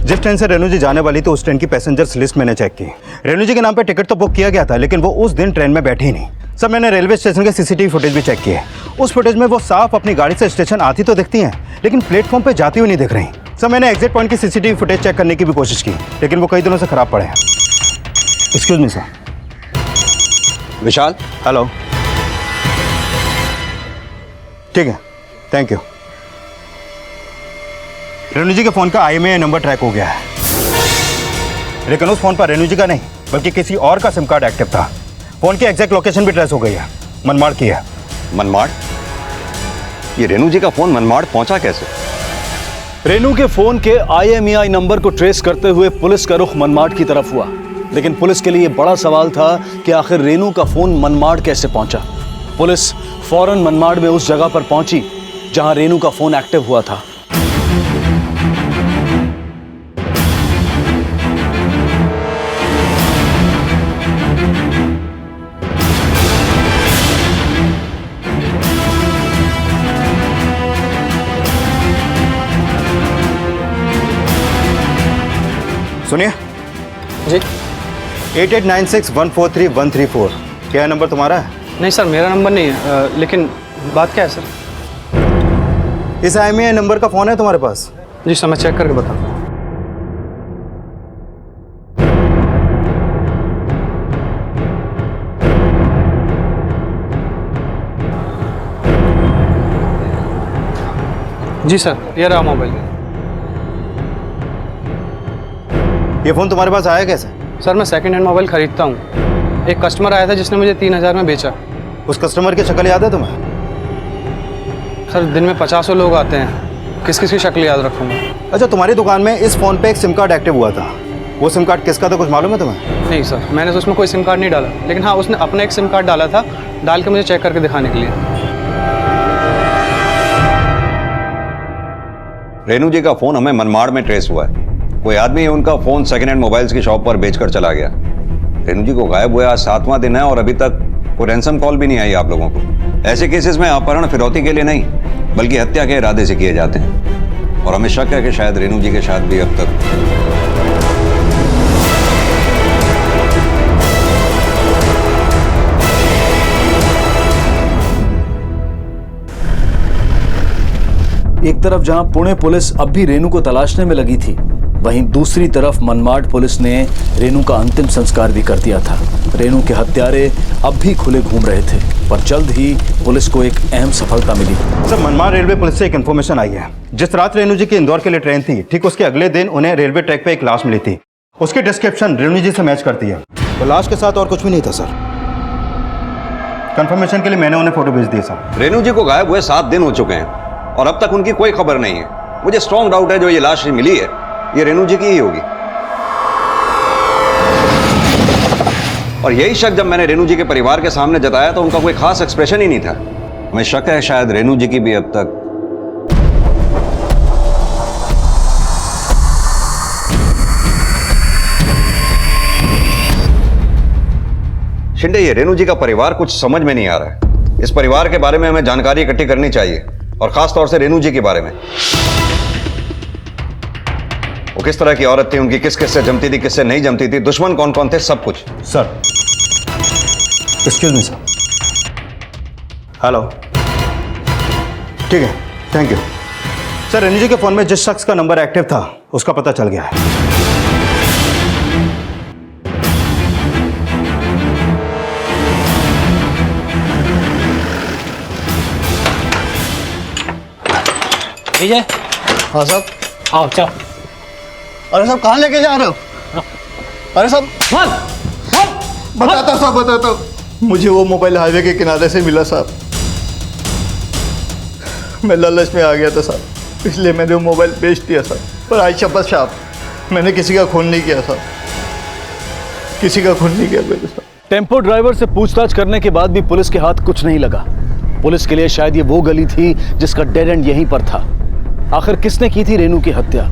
जिस ट्रेन से रेनू जी जाने वाली थी उस ट्रेन की पैसेंजर्स लिस्ट मैंने चेक की। रेनू जी के नाम पे टिकट तो बुक किया गया था, लेकिन वो उस दिन ट्रेन में बैठी ही नहीं। सर, मैंने रेलवे स्टेशन के CCTV फुटेज भी चेक किए। उस फुटेज में वो साफ अपनी गाड़ी से स्टेशन आती तो दिखती हैं, लेकिन प्लेटफॉर्म पे जाती हुई नहीं दिख रही। सर, मैंने एग्जिट पॉइंट की CCTV फुटेज चेक करने की भी कोशिश की, लेकिन वो कई दिनों से खराब पड़े हैं। Excuse me sir. Vishal, hello. ठीक है, थैंक यू। रेनू जी के फोन का IMEI नंबर ट्रैक हो गया है, लेकिन उस फोन पर रेनू जी का नहीं बल्कि किसी और का सिम कार्ड एक्टिव था। फोन की एग्जैक्ट लोकेशन भी ट्रेस हो गई है, मनमाड़ की है। मनमाड़? ये रेनू जी का फोन मनमाड़ पहुंचा कैसे? रेनू के फोन के IMEI नंबर को ट्रेस करते हुए पुलिस का रुख मनमाड़ की तरफ हुआ, लेकिन पुलिस के लिए बड़ा सवाल था कि आखिर रेनू का फोन मनमाड़ कैसे पहुंचा। पुलिस फौरन मनमाड़ में उस जगह पर पहुंची जहां रेनू का फोन एक्टिव हुआ था। सुनिए, जी 8896143134। क्या है नंबर तुम्हारा है? नहीं सर, मेरा नंबर नहीं है, लेकिन बात क्या है सर? इस IMEI नंबर का फ़ोन है तुम्हारे पास? जी सर, मैं चेक करके बताऊँ। जी सर, ये रहा मोबाइल। ये फ़ोन तुम्हारे पास आया कैसे? सर, मैं सेकंड हैंड मोबाइल खरीदता हूँ। एक कस्टमर आया था जिसने मुझे 3000 में बेचा। उस कस्टमर की शक्ल याद है तुम्हें? सर, दिन में 50 लोग आते हैं, किस किस की शक्ल याद रखूँगा? अच्छा, तुम्हारी दुकान में इस फ़ोन पे एक सिम कार्ड एक्टिव हुआ था, वो सिम कार्ड किसका था कुछ मालूम है तुम्हें? नहीं सर, मैंने तो उसमें कोई सिम कार्ड नहीं डाला, लेकिन हाँ उसने अपना एक सिम कार्ड डाला था, डाल के मुझे चेक करके दिखाने के लिए। रेनू जी का फोन हमें मनमाड़ में ट्रेस हुआ है। कोई आदमी उनका फोन सेकंड हैंड मोबाइल्स की शॉप पर बेचकर चला गया। रेनू जी को गायब हुए आज 7वां दिन है और अभी तक कोई रैंसम कॉल भी नहीं आई आप लोगों को। ऐसे केसेस में अपहरण फिरौती के लिए नहीं बल्कि हत्या के इरादे से किए जाते हैं और हमें शक है कि शायद रेनू जी के साथ भी अब तक एक तरफ जहां पुणे पुलिस अब भी रेनू को तलाशने में लगी थी, वहीं दूसरी तरफ मनमाड़ पुलिस ने रेनू का अंतिम संस्कार भी कर दिया था। रेनू के हत्यारे अब भी खुले घूम रहे थे, पर जल्द ही पुलिस को एक अहम सफलता मिली। सर, मनमाड़ रेलवे पुलिस से एक इन्फॉर्मेशन आई है। जिस रात रेनू जी की इंदौर के लिए ट्रेन थी, ठीक उसके अगले दिन उन्हें रेलवे ट्रैक पे एक लाश मिली थी। उसकी डिस्क्रिप्शन रेनू जी से मैच करती है। तो लाश के साथ और कुछ भी नहीं था सर। कंफर्मेशन के लिए मैंने उन्हें फोटो भेज दी सर। रेनू जी को गायब हुए 7 दिन हो चुके हैं और अब तक उनकी कोई खबर नहीं है। मुझे स्ट्रॉन्ग डाउट है जो ये लाश मिली है ये रेनू जी की ही होगी। और यही शक जब मैंने रेनू जी के परिवार के सामने जताया तो उनका कोई खास एक्सप्रेशन ही नहीं था। हमें शक है शायद रेनू जी की भी अब तक शिंदे, ये रेनू जी का परिवार कुछ समझ में नहीं आ रहा है। इस परिवार के बारे में हमें जानकारी इकट्ठी करनी चाहिए और खास तौर से रेनू जी के बारे में। वो किस तरह की औरत थी, उनकी किस किस से जमती थी, किससे नहीं जमती थी, दुश्मन कौन कौन थे, सब कुछ। Sir, excuse me sir. Hello, ठीक है, थैंक यू सर। रेनू जी के फोन में जिस शख्स का नंबर एक्टिव था उसका पता चल गया है। विजय। हाँ साहब। आओ चलो। अरे साहब कहाँ लेके जा रहे हो? अरे साहब बताता साहब, बताता हूँ। मुझे वो मोबाइल हाईवे के किनारे से मिला साहब। मैं लालच में आ गया था साहब, इसलिए मैंने वो मोबाइल बेच दिया साहब। पर आई शपथ साहब, मैंने किसी का खून नहीं किया साहब, किसी का खून नहीं किया मैंने साहब। टेम्पो ड्राइवर से पूछताछ करने के बाद भी पुलिस के हाथ कुछ नहीं लगा। पुलिस के लिए शायद ये वो गली थी जिसका डेड एंड यहीं पर था। आखिर किसने की थी रेनू की हत्या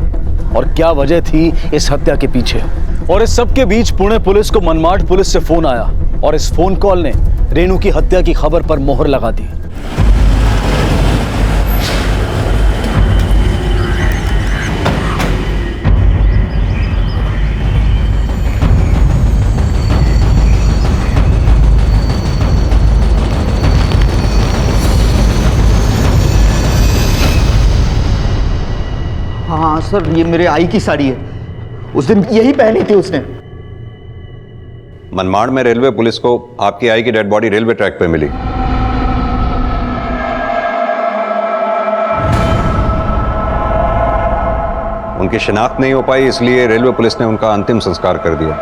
और क्या वजह थी इस हत्या के पीछे? और इस सब के बीच पुणे पुलिस को मनमाड़ पुलिस से फोन आया और इस फोन कॉल ने रेनू की हत्या की खबर पर मोहर लगा दी। हाँ सर, ये मेरे आई की साड़ी है, उस दिन यही पहनी थी उसने। मनमाड़ में रेलवे पुलिस को आपकी आई की डेड बॉडी रेलवे ट्रैक पे मिली। उनकी शिनाख्त नहीं हो पाई, इसलिए रेलवे पुलिस ने उनका अंतिम संस्कार कर दिया।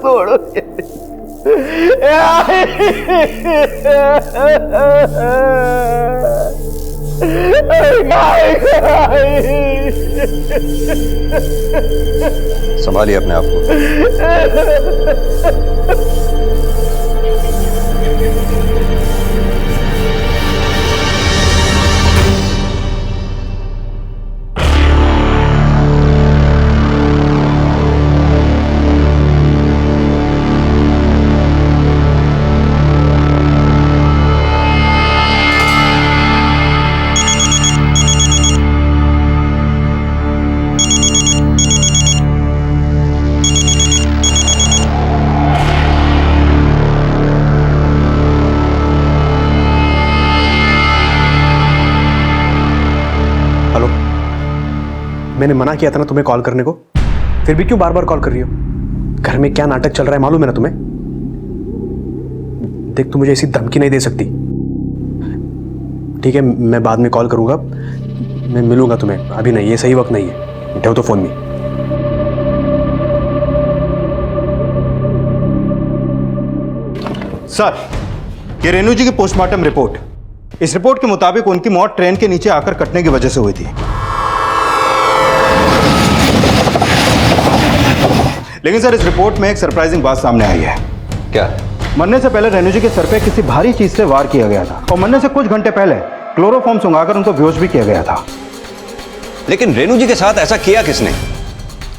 छोड़ो संभालिए अपने आप को। मैंने मना किया था ना तुम्हें कॉल करने को, फिर भी क्यों बार बार कॉल कर रही हो? घर में क्या नाटक चल रहा है मालूम है ना तुम्हें? देख, तू मुझे ऐसी धमकी नहीं दे सकती। ठीक है, मैं बाद में कॉल करूंगा, मैं मिलूंगा तुम्हें, अभी नहीं, ये सही वक्त नहीं है। उठाओ तो फोन में। सर, ये रेणु जी की पोस्टमार्टम रिपोर्ट, इस रिपोर्ट के मुताबिक उनकी मौत ट्रेन के नीचे आकर कटने की वजह से हुई थी। लेकिन सर, इस रिपोर्ट में एक सरप्राइजिंग बात सामने आई है। क्या? मरने से पहले रेणु जी के सर पे किसी भारी चीज से वार किया गया था और मरने से कुछ घंटे पहले क्लोरोफॉर्म सुंघाकर उनको बेहोश भी किया गया था। लेकिन रेणु जी के साथ ऐसा किया किसने?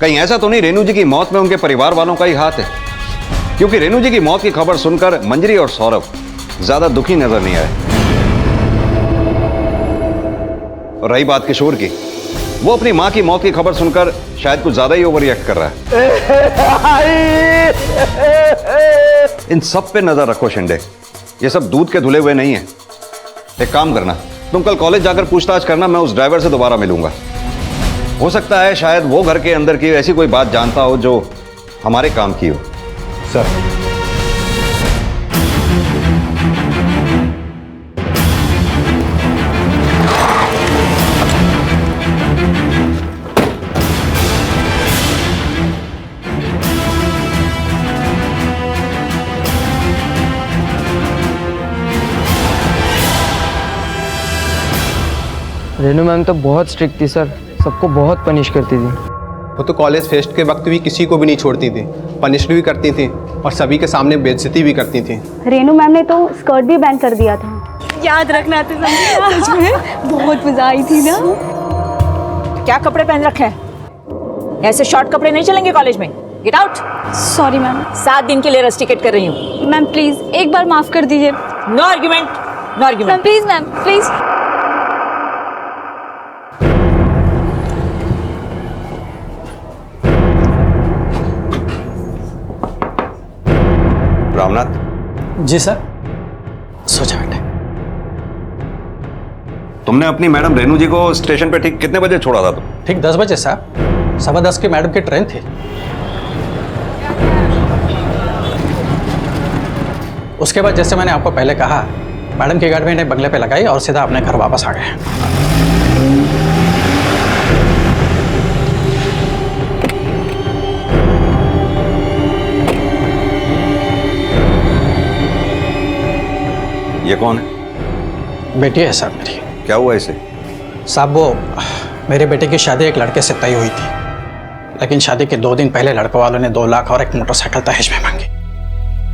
कहीं ऐसा तो नहीं रेणु जी की मौत में उनके परिवार वालों का ही हाथ है? क्योंकि रेणु जी की मौत की खबर सुनकर मंजरी और सौरभ ज्यादा दुखी नजर नहीं आए। और रही बात किशोर की, वो अपनी मां की मौत की खबर सुनकर शायद कुछ ज्यादा ही ओवर रिएक्ट कर रहा है। इन सब पे नजर रखो शिंदे, ये सब दूध के धुले हुए नहीं है। एक काम करना, तुम कल कॉलेज जाकर पूछताछ करना, मैं उस ड्राइवर से दोबारा मिलूंगा। हो सकता है शायद वो घर के अंदर की ऐसी कोई बात जानता हो जो हमारे काम की हो। सर, रेनू मैम तो बहुत स्ट्रिक्ट थी सर, सबको बहुत पनिश करती थी। वो तो कॉलेज फेस्ट के वक्त भी किसी को भी नहीं छोड़ती थी, पनिश भी करती थी और सभी के सामने बेइज्जती भी करती थी। रेनू मैम ने तो स्कर्ट भी बैन कर दिया था। याद रखना तो सच में बहुत मजा आई थी ना। क्या कपड़े पहन रखे हैं? ऐसे शॉर्ट कपड़े नहीं चलेंगे कॉलेज में। Get out. Sorry ma'am. 7 दिन के लिए रस्टिकेट कर रही हूँ। मैम प्लीज एक बार माफ कर दीजिए। No argument, no argument. Please ma'am, please. Ramnath. जी सर। सोचा बेटे। तुमने अपनी मैडम रेणु जी को स्टेशन पे ठीक कितने बजे छोड़ा था तुम? ठीक 10 बजे साहब, 10:15 की मैडम की ट्रेन थी। उसके बाद जैसे मैंने आपको पहले कहा, मैडम की गाड़ी मैंने बंगले पे लगाई और सीधा अपने घर वापस आ गए। ये कौन है? बेटी है साहब मेरी। क्या हुआ इसे? साहब वो मेरे बेटे की शादी एक लड़के से तय हुई थी, लेकिन शादी के 2 दिन पहले लड़के वालों ने 2 लाख और एक मोटरसाइकिल दहेज में मांगी।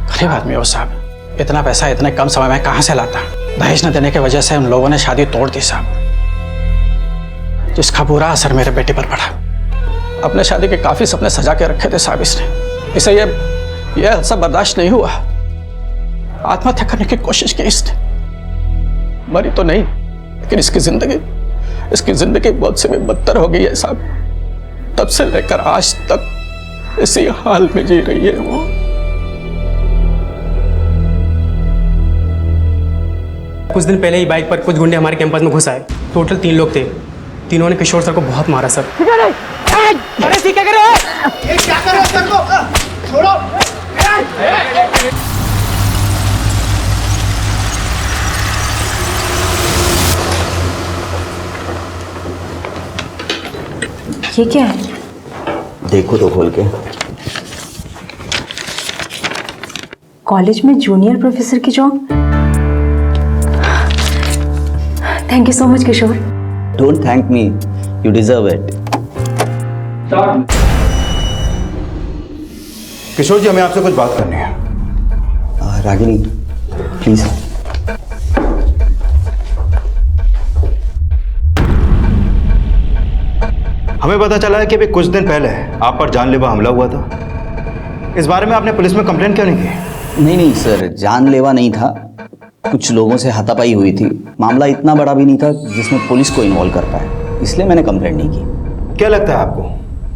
गरीब आदमी हो साहब, इतना पैसा इतने कम समय में कहाँ से लाता? दहेज न देने की वजह से उन लोगों ने शादी तोड़ दी साहब, जिसका बुरा असर मेरे बेटे पर पड़ा। अपने शादी के काफी सपने सजा के रखे थे साहब इसने। इसे ये सब बर्दाश्त नहीं हुआ, आत्महत्या करने की कोशिश की इसने। मरी तो नहीं, लेकिन इसकी जिंदगी बहुत से में बदतर हो गई है साहब। तब से लेकर आज तक इसी हाल में जी रही है वो। कुछ दिन पहले ही बाइक पर कुछ गुंडे हमारे कैंपस में घुस आए। टोटल 3 लोग थे। तीनों ने किशोर सर को बहुत मारा सर। अरे ठीक है, ये क्या कर रहे हो सर को? छोड़ो। ये क्या है? देखो तो खोल के। कॉलेज में जूनियर प्रोफेसर की job. Thank you so much Kishore. Don't thank me, you deserve it. Kishore ji, हमें आपसे कुछ बात करनी है। रागिनी प्लीज। हमें पता चला है कि अभी कुछ दिन पहले आप पर जानलेवा हमला हुआ था। इस बारे में आपने पुलिस में कंप्लेंट क्यों नहीं की? नहीं सर, जानलेवा नहीं था, कुछ लोगों से हाथापाई हुई थी। मामला इतना बड़ा भी नहीं था जिसमें पुलिस को इन्वॉल्व कर पाए, इसलिए मैंने कंप्लेंट नहीं की। क्या लगता है आपको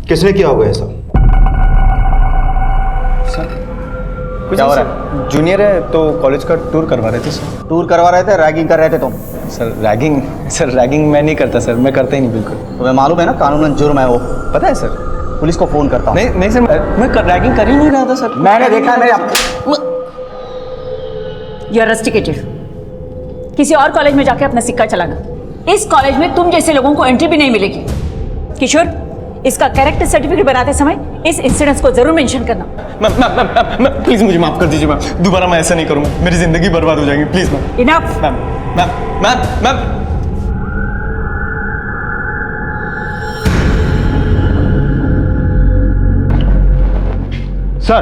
किसने किया होगा ये सब? क्या हो रहा है? जूनियर है तो कॉलेज का टूर करवा रहे थे सर। टूर करवा रहे थे, रैगिंग कर रहे थे तुम? सर रैगिंग मैं नहीं करता सर, मैं करता ही नहीं बिल्कुल। तुम्हें मालूम है ना कानूनन जुर्म है वो, पता है सर? पुलिस को फोन करता हूँ। नहीं सर, मैं रैगिंग कर ही नहीं रहा था सर। मैंने देखा है, यू आर रस्टिकेटेड। किसी और कॉलेज में जाके अपना सिक्का चलाना। इस कॉलेज में तुम जैसे लोगों को एंट्री भी नहीं मिलेगी। किशोर, इसका कैरेक्टर सर्टिफिकेट बनाते समय इस इंसिडेंस को जरूर मेंशन करना। मैम प्लीज मुझे माफ कर दीजिए मैम, दोबारा मैं ऐसा नहीं करूंगा, मेरी जिंदगी बर्बाद हो जाएगी, please ma'am. Enough. Ma'am sir,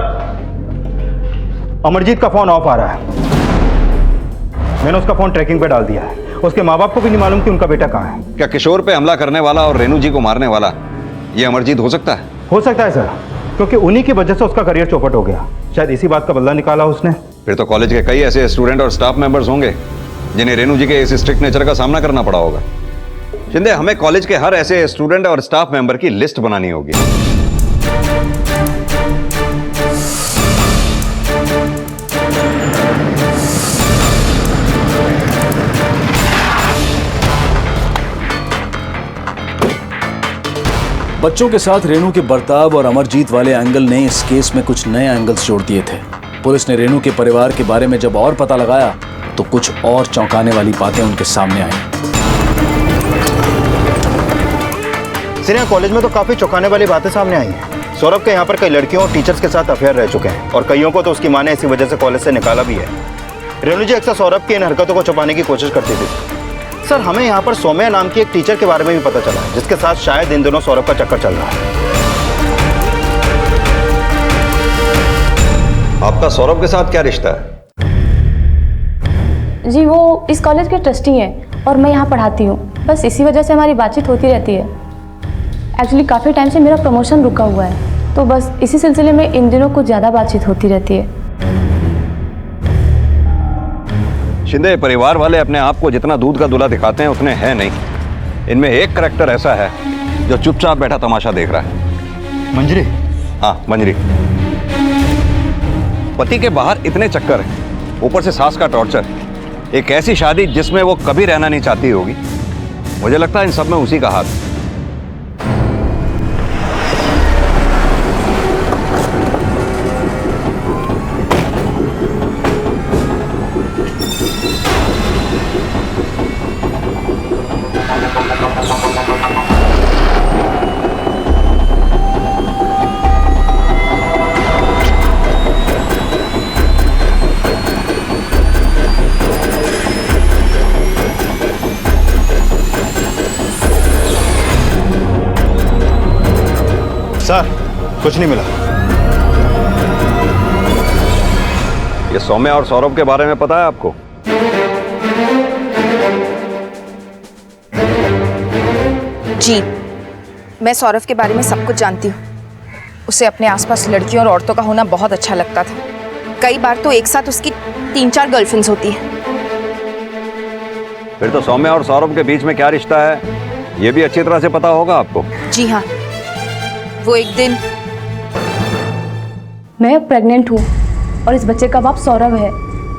Amarjeet का फोन ऑफ आ रहा है। मैंने उसका फोन ट्रैकिंग पे डाल दिया है। उसके माँ बाप को भी नहीं मालूम कि उनका बेटा कहाँ है। क्या किशोर पे हमला करने वाला और रेनू जी को मारने वाला ये अमरजीत हो सकता है? हो सकता है सर, क्योंकि उन्हीं की वजह से उसका करियर चौपट हो गया। शायद इसी बात का बदला निकाला उसने। फिर तो कॉलेज के कई ऐसे स्टूडेंट और स्टाफ मेंबर्स होंगे जिन्हें रेनू जी के इस स्ट्रिक्ट नेचर का सामना करना पड़ा होगा। शिंदे, हमें कॉलेज के हर ऐसे स्टूडेंट और स्टाफ मेंबर की लिस्ट बनानी होगी। बच्चों के साथ रेनू के बर्ताव और अमरजीत वाले एंगल ने इस केस में कुछ नए एंगल्स जोड़ दिए थे। पुलिस ने रेनू के परिवार के बारे में जब और पता लगाया तो कुछ और चौंकाने वाली बातें उनके सामने आई। सर, यहाँ कॉलेज में तो काफी चौंकाने वाली बातें सामने आई हैं। सौरभ के यहाँ पर कई लड़कियों और टीचर्स के साथ अफेयर रह चुके हैं और कईयों को तो उसकी मां ने इसी वजह से कॉलेज से निकाला भी है। रेनू जी अक्सर सौरभ की इन हरकतों को छुपाने की कोशिश करती थी। सर, हमें यहाँ पर सौम्या नाम की एक टीचर के बारे में भी पता चला है जिसके साथ शायद इन दिनों सौरभ का चक्कर चल रहा है। आपका सौरभ के साथ क्या रिश्ता है? जी वो इस कॉलेज के ट्रस्टी हैं और मैं यहाँ पढ़ाती हूँ। बस इसी वजह से हमारी बातचीत होती रहती है। एक्चुअली काफ़ी टाइम से मेरा प्रमोशन रुका हुआ है, तो बस इसी सिलसिले में इन दिनों कुछ ज़्यादा बातचीत होती रहती है। शिंदे, परिवार वाले अपने आप को जितना दूध का दूल्हा दिखाते हैं उतने हैं नहीं। इनमें एक करैक्टर ऐसा है जो चुपचाप बैठा तमाशा देख रहा है। मंजरी? हाँ, मंजरी। पति के बाहर इतने चक्कर हैं, ऊपर से सास का टॉर्चर, एक ऐसी शादी जिसमें वो कभी रहना नहीं चाहती होगी। मुझे लगता है इन सब में उसी का हाथ है। सर, कुछ नहीं मिला। ये सौम्या और सौरभ के बारे में पता है आपको? जी, मैं सौरभ के बारे में सब कुछ जानती हूँ। उसे अपने आसपास लड़कियों और औरतों का होना बहुत अच्छा लगता था। कई बार तो एक साथ उसकी 3-4 गर्लफ्रेंड्स होती हैं। फिर तो सौम्या और सौरभ के बीच में क्या रिश्ता है ये भी अच्छी तरह से पता होगा आपको। जी हाँ, वो एक दिन मैं प्रेग्नेंट हूँ और इस बच्चे का बाप सौरभ है।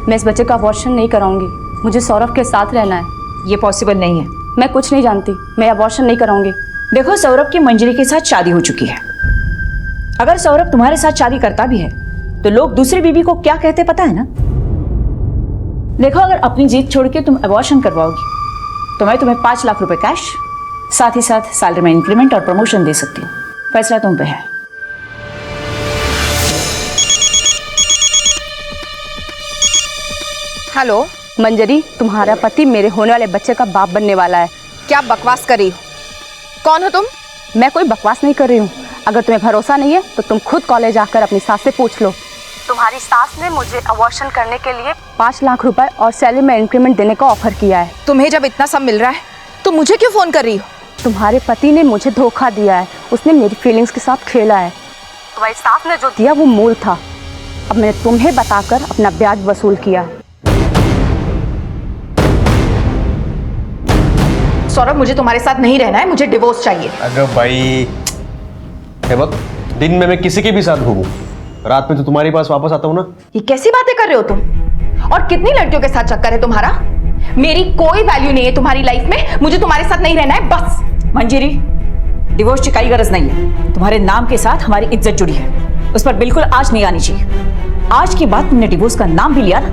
मैं इस बच्चे का अबॉर्शन नहीं कराऊंगी। मुझे सौरभ के साथ रहना है। ये पॉसिबल नहीं है। मैं कुछ नहीं जानती, मैं अबॉर्शन नहीं कराऊंगी। देखो, सौरभ की मंजरी के साथ शादी हो चुकी है। अगर सौरभ तुम्हारे साथ शादी करता भी है तो लोग दूसरी बीवी को क्या कहते पता है ना। देखो, अगर अपनी जीत छोड़ के तुम अबॉर्शन करवाओगी तो मैं तुम्हें 5 लाख रुपए कैश, साथ ही साथ सैलरी में इंक्रीमेंट और प्रमोशन दे सकती हूँ। फैसला तुम पे है। हेलो मंजरी, तुम्हारा पति मेरे होने वाले बच्चे का बाप बनने वाला है। क्या बकवास कर रही हो? कौन हो तुम? मैं कोई बकवास नहीं कर रही हूँ। अगर तुम्हें भरोसा नहीं है तो तुम खुद कॉलेज आकर अपनी सास से पूछ लो। तुम्हारी सास ने मुझे अबॉर्शन करने के लिए 5 लाख रुपए और सैलरी में इंक्रीमेंट देने का ऑफर किया है। तुम्हें जब इतना सब मिल रहा है तो मुझे क्यों फोन कर रही हो? तुम्हारे पति ने मुझे धोखा दिया है। उसने मेरी फीलिंग्स के साथ खेला है। तुम्हारी सास ने जो दिया वो मूल था। अब मैंने तुम्हें बताकर अपना ब्याज वसूल किया है। सौरभ, मुझे तुम्हारे साथ नहीं रहना है। मुझे डिवोर्स चाहिए। अगर भाई वक्त दिन में मैं किसी के भी साथ घूमूं, रात में तो तुम्हारे पास वापस आता हूँ ना। ये कैसी बातें कर रहे हो तुम? और कितनी लड़कियों के साथ चक्कर है तुम्हारा? मेरी कोई वैल्यू नहीं है तुम्हारी लाइफ में, मुझे तुम्हारे साथ नहीं रहना है बस। मंजरी, डिवोर्स की कोई गरज नहीं है। तुम्हारे नाम के साथ हमारी इज्जत जुड़ी है, उस पर बिल्कुल आँच नहीं आनी चाहिए। आज के बाद तुमने डिवोर्स का नाम भी लिया ना,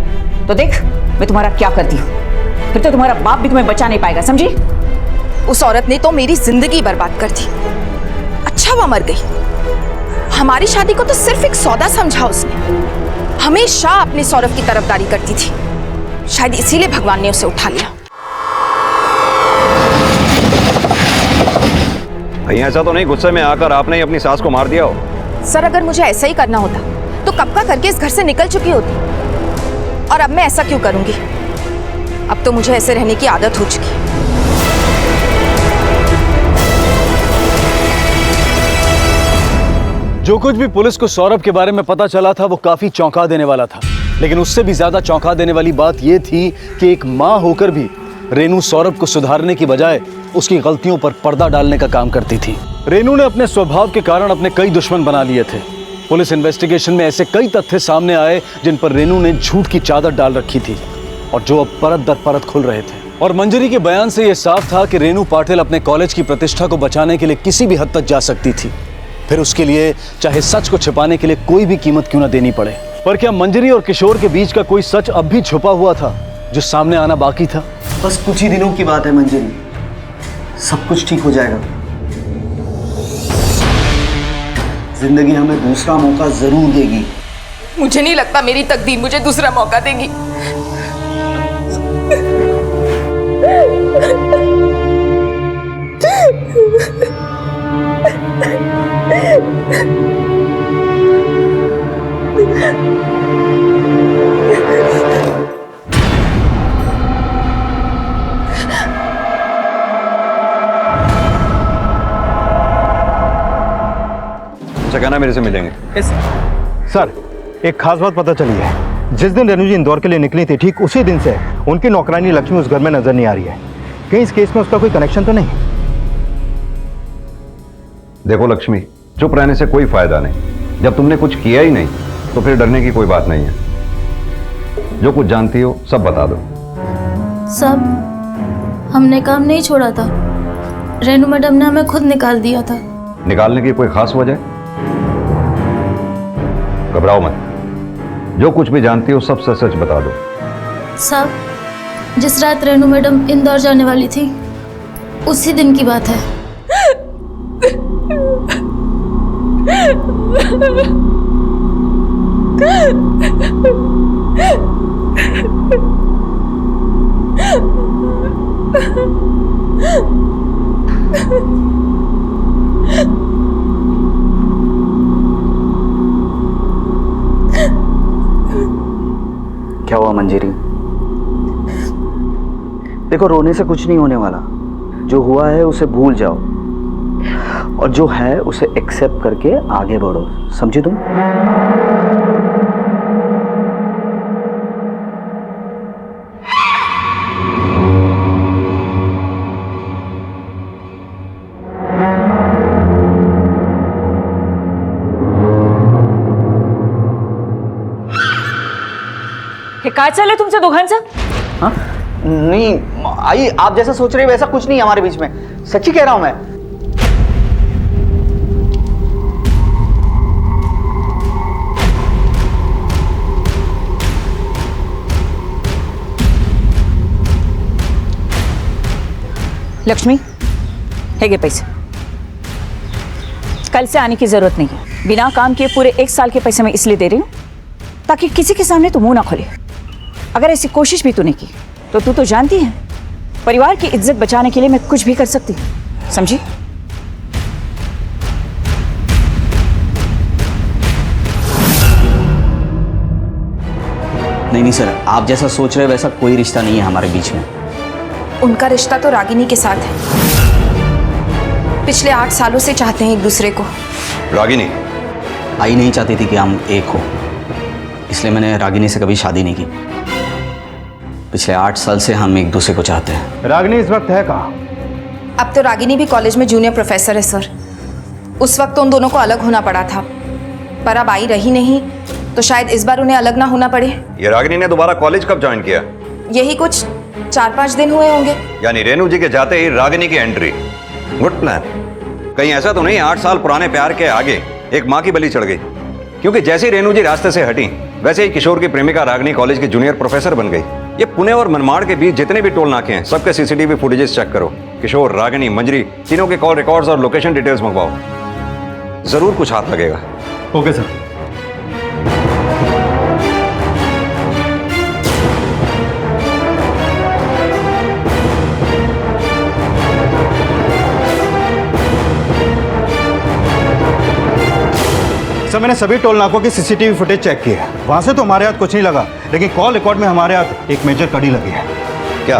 तो देख मैं तुम्हारा क्या करती हूँ। फिर तो तुम्हारा बाप भी तुम्हें बचा नहीं पाएगा, समझी? उस औरत ने तो मेरी जिंदगी बर्बाद कर दी। अच्छा वो मर गई। हमारी शादी को तो सिर्फ एक सौदा समझा उसने। हमेशा अपने सौरभ की तरफदारी करती थी, शायद इसीलिए भगवान ने उसे उठा लिया। कहीं ऐसा तो नहीं गुस्से में आकर आपने ही अपनी सास को मार दिया हो? सर अगर मुझे ऐसा ही करना होता तो कब का करके इस घर से निकल चुकी होती, और अब मैं ऐसा क्यों करूंगी? अब तो मुझे ऐसे रहने की आदत हो चुकी है। जो कुछ भी पुलिस को सौरभ के बारे में पता चला था वो काफी चौंका देने वाला था, लेकिन उससे भी ज्यादा चौंका देने वाली बात यह थी कि एक मां होकर भी रेनू सौरभ को सुधारने की बजाय उसकी गलतियों पर पर्दा डालने का काम करती थी। रेनू ने अपने स्वभाव के कारण अपने कई दुश्मन बना लिए थे। पुलिस इन्वेस्टिगेशन में ऐसे कई तथ्य सामने आए जिन पर रेनू ने झूठ की चादर डाल रखी थी और जो अब परत दर परत खुल रहे थे। और मंजरी के बयान से यह साफ था कि रेनू पाटिल अपने कॉलेज की प्रतिष्ठा को बचाने के लिए किसी भी हद तक जा सकती थी, फिर उसके लिए चाहे सच को छिपाने के लिए कोई भी कीमत क्यों न देनी पड़े। पर क्या मंजरी और किशोर के बीच का कोई सच अब भी छुपा हुआ था जो सामने आना बाकी था? बस कुछ ही दिनों की बात है मंजरी, सब कुछ ठीक हो जाएगा। जिंदगी हमें दूसरा मौका जरूर देगी। मुझे नहीं लगता मेरी तकदीर मुझे दूसरा मौका देगी। अच्छा कहना मेरे से मिलेंगे? सर एक खास बात पता चली है, जिस दिन रेनू जी इंदौर के लिए निकली थी ठीक उसी दिन से उनकी नौकरानी लक्ष्मी उस घर में नजर नहीं आ रही है। कहीं इस केस में उसका कोई कनेक्शन तो नहीं? देखो लक्ष्मी, चुप रहने से कोई फायदा नहीं। जब तुमने कुछ किया ही नहीं तो फिर डरने की कोई बात नहीं है। जो कुछ जानती हो सब बता दो। सब हमने काम नहीं छोड़ा था, रेनू मैडम ने हमें खुद निकाल दिया था। निकालने की कोई खास वजह? घबराओ मत, जो कुछ भी जानती हो सब सच सच बता दो। सब जिस रात रेनू मैडम इंदौर जाने वाली थी उसी दिन की बात है। क्या हुआ मंजरी? देखो रोने से कुछ नहीं होने वाला। जो हुआ है उसे भूल जाओ और जो है उसे एक्सेप्ट करके आगे बढ़ो, समझी तुम? हे काय चाललंय तुमच्या दोघांचं? हाँ? नहीं आई, आप जैसा सोच रहे हो वैसा कुछ नहीं है हमारे बीच में, सच्ची कह रहा हूं मैं। लक्ष्मी, है ये पैसे। कल से आने की जरूरत नहीं है। बिना काम किए पूरे 1 साल के पैसे मैं इसलिए दे रही हूँ ताकि किसी के सामने तू मुंह ना खोले। अगर ऐसी कोशिश भी तूने की तो तू तो जानती है परिवार की इज्जत बचाने के लिए मैं कुछ भी कर सकती हूँ, समझी? नहीं सर, आप जैसा सोच रहे हो वैसा कोई रिश्ता नहीं है हमारे बीच में। उनका रिश्ता तो रागिनी के साथ है। पिछले 8 सालों से चाहते हैं एक दूसरे को। रागिनी आई नहीं चाहती थी कि हम एक हो, इसलिए मैंने रागिनी से कभी शादी नहीं की। पिछले 8 साल से हम एक दूसरे को चाहते हैं। रागिनी इस वक्त है कहाँ? अब तो रागिनी भी कॉलेज में जूनियर प्रोफेसर है सर। उस वक्त तो उन दोनों को अलग होना पड़ा था, पर अब आई रही नहीं तो शायद इस बार उन्हें अलग ना होना पड़े। ये रागिनी ने दोबारा कॉलेज कब ज्वाइन किया? यही कुछ 4-5 दिन हुए होंगे। यानी रेनू जी के जाते ही रागिनी की एंट्री। Good plan. कहीं ऐसा तो नहीं 8 साल पुराने प्यार के आगे एक माँ की बलि चढ़ गई? क्योंकि जैसे ही रेनू जी रास्ते से हटी वैसे ही किशोर की प्रेमिका रागिनी कॉलेज की जूनियर प्रोफेसर बन गई। ये पुणे और मनमाड़ के बीच जितने भी टोल नाके हैं सबके सीसीटीवी फुटेजेस चेक करो। किशोर, रागिनी, मंजरी तीनों के कॉल रिकॉर्ड्स और लोकेशन डिटेल्स मंगवाओ। जरूर कुछ हाथ लगेगा। Okay sir. सर मैंने सभी टोल नाकों की सीसीटीवी फुटेज चेक की है। वहां से तो हमारे हाथ कुछ नहीं लगा, लेकिन कॉल रिकॉर्ड में हमारे हाथ एक मेजर कड़ी लगी है। क्या?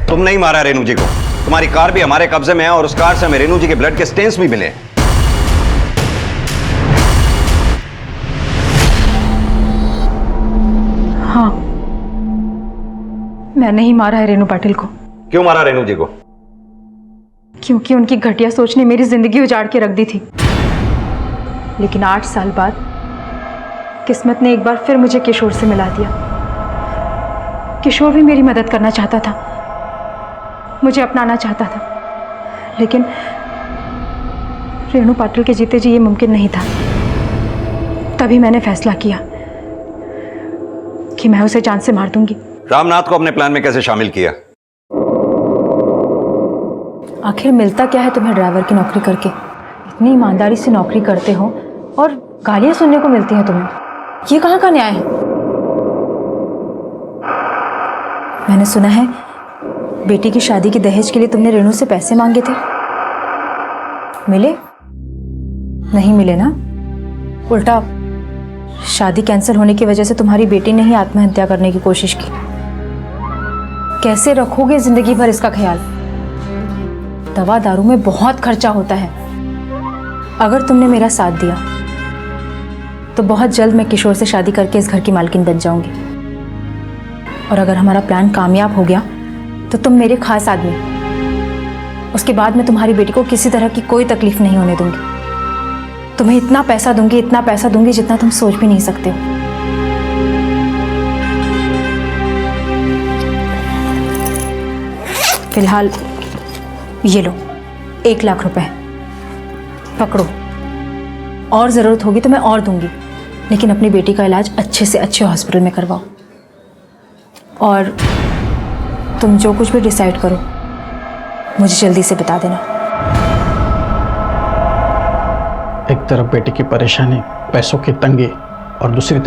तुम नहीं मारा रेनू जी को। तुम्हारी कार भी हमारे कब्जे में है और उस कार से हमें रेनू जी के ब्लड के स्टेन्स भी मिले। हाँ, मैंने ही मारा है रेनू पाटिल को। क्यों मारा रेनू जी को? क्योंकि उनकी घटिया सोच ने मेरी जिंदगी उजाड़ के रख दी थी। लेकिन 8 साल बाद किस्मत ने एक बार फिर मुझे किशोर से मिला दिया। किशोर भी मेरी मदद करना चाहता था, मुझे अपनाना चाहता था, लेकिन रेनू पाटिल के जीते जी ये मुमकिन नहीं था। तभी मैंने फैसला किया कि मैं उसे जान से मार दूंगी। रामनाथ को अपने प्लान में कैसे शामिल किया? आखिर मिलता क्या है तुम्हें ड्राइवर की नौकरी करके? इतनी ईमानदारी से नौकरी करते हो और गालियां सुनने को मिलती हैं तुम्हें। ये कहाँ का न्याय है? मैंने सुना है बेटी की शादी की दहेज के लिए तुमने रेनू से पैसे मांगे थे। मिले? नहीं मिले ना? उल्टा शादी कैंसिल होने की वजह से तुम्हारी बेटी ने ही आत्महत्या करने की कोशिश की। कैसे रखोगे जिंदगी भर इसका ख्याल? दवा दारू में बहुत खर्चा होता है। अगर तुमने मेरा साथ दिया तो बहुत जल्द मैं किशोर से शादी करके इस घर की मालकिन बन जाऊंगी। और अगर हमारा प्लान कामयाब हो गया तो तुम मेरे खास आदमी। उसके बाद मैं तुम्हारी बेटी को किसी तरह की कोई तकलीफ नहीं होने दूंगी। तुम्हें इतना पैसा दूंगी जितना तुम सोच भी नहीं सकते हो। फिलहाल ये लो 1 लाख रुपए, पकड़ो। और जरूरत होगी तो मैं और दूंगी, लेकिन अपनी बेटी का इलाज अच्छे से अच्छे हॉस्पिटल में करवाओ। और तुम जो कुछ भी डिसाइड करो मुझे जल्दी से बता देना। एक तरफ बेटी की परेशानी, पैसों की तंगी, और दूसरी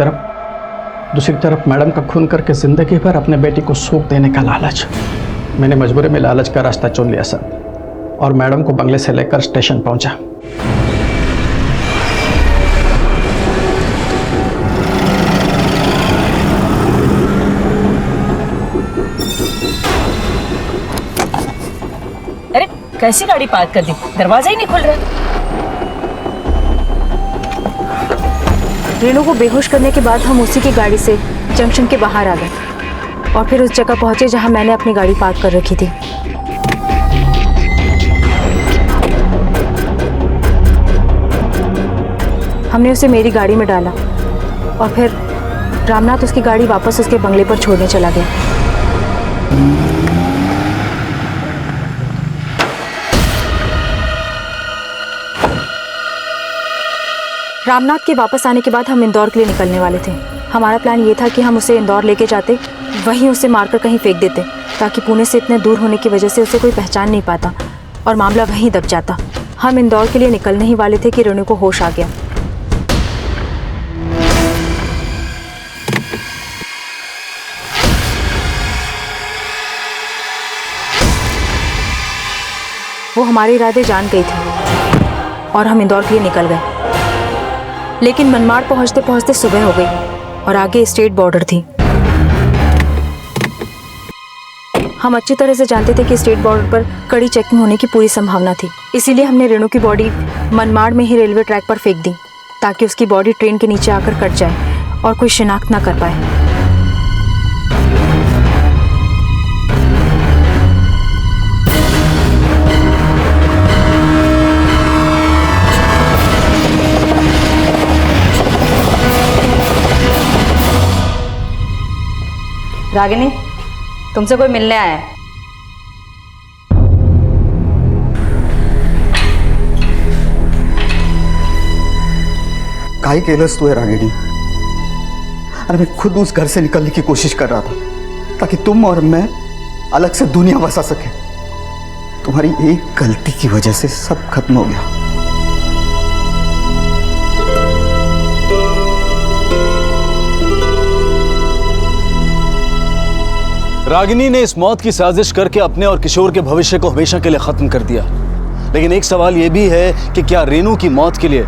तरफ मैडम का खून करके जिंदगी भर अपने बेटी को सुख देने का लालच। मैंने मजबूरी में लालच का रास्ता चुन लिया सर, और मैडम को बंगले से लेकर स्टेशन पहुंचा। अरे कैसी गाड़ी पार्क कर दी, दरवाजा ही नहीं खुल रहा। रेनू को बेहोश करने के बाद हम उसी की गाड़ी से जंक्शन के बाहर आ गए और फिर उस जगह पहुंचे जहां मैंने अपनी गाड़ी पार्क कर रखी थी। हमने उसे मेरी गाड़ी में डाला और फिर रामनाथ उसकी गाड़ी वापस उसके बंगले पर छोड़ने चला गया। रामनाथ के वापस आने के बाद हम इंदौर के लिए निकलने वाले थे। हमारा प्लान ये था कि हम उसे इंदौर लेके जाते, वहीं उसे मारकर कहीं फेंक देते, ताकि पुणे से इतने दूर होने की वजह से उसे कोई पहचान नहीं पाता और मामला वहीं दब जाता। हम इंदौर के लिए निकलने ही वाले थे कि रेनू को होश आ गया। वो हमारे इरादे जान गई थी और हम इंदौर के लिए निकल गए। लेकिन मनमाड़ पहुंचते पहुंचते सुबह हो गई और आगे स्टेट बॉर्डर थी। हम अच्छी तरह से जानते थे कि स्टेट बॉर्डर पर कड़ी चेकिंग होने की पूरी संभावना थी। इसीलिए हमने रेनू की बॉडी मनमाड़ में ही रेलवे ट्रैक पर फेंक दी, ताकि उसकी बॉडी ट्रेन के नीचे आकर कट जाए और कोई शिनाख्त ना कर पाए। रागिनी, तुमसे कोई मिलने आया है। काहे केलस तू है रागिनी? अरे मैं खुद उस घर से निकलने की कोशिश कर रहा था ताकि तुम और मैं अलग से दुनिया बसा सके। तुम्हारी एक गलती की वजह से सब खत्म हो गया। रागिनी ने इस मौत की साजिश करके अपने और किशोर के भविष्य को हमेशा के लिए खत्म कर दिया। लेकिन एक सवाल यह भी है कि क्या रेनू की मौत के लिए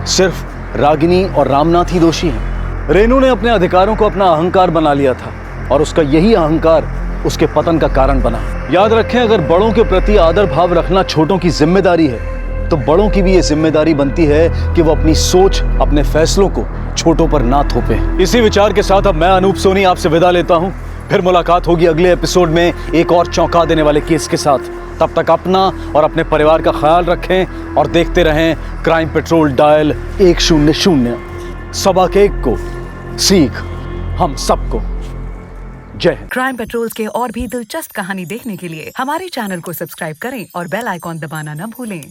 सिर्फ रागिनी और रामनाथ ही दोषी हैं? रेनू ने अपने अधिकारों को अपना अहंकार बना लिया था और उसका यही अहंकार उसके पतन का कारण बना। याद रखें, अगर बड़ों के प्रति आदर भाव रखना छोटों की जिम्मेदारी है तो बड़ों की भी ये जिम्मेदारी बनती है कि वो अपनी सोच, अपने फैसलों को छोटों पर ना थोपे। इसी विचार के साथ अब मैं अनूप सोनी आपसे विदा लेता हूं। फिर मुलाकात होगी अगले एपिसोड में एक और चौंका देने वाले केस के साथ। तब तक अपना और अपने परिवार का ख्याल रखें और देखते रहें क्राइम पेट्रोल डायल 100। सबक एक को सीख हम सबको। जय हिंद। क्राइम पेट्रोल्स के और भी दिलचस्प कहानी देखने के लिए हमारे चैनल को सब्सक्राइब करें और बेल आइकॉन दबाना न भूलें।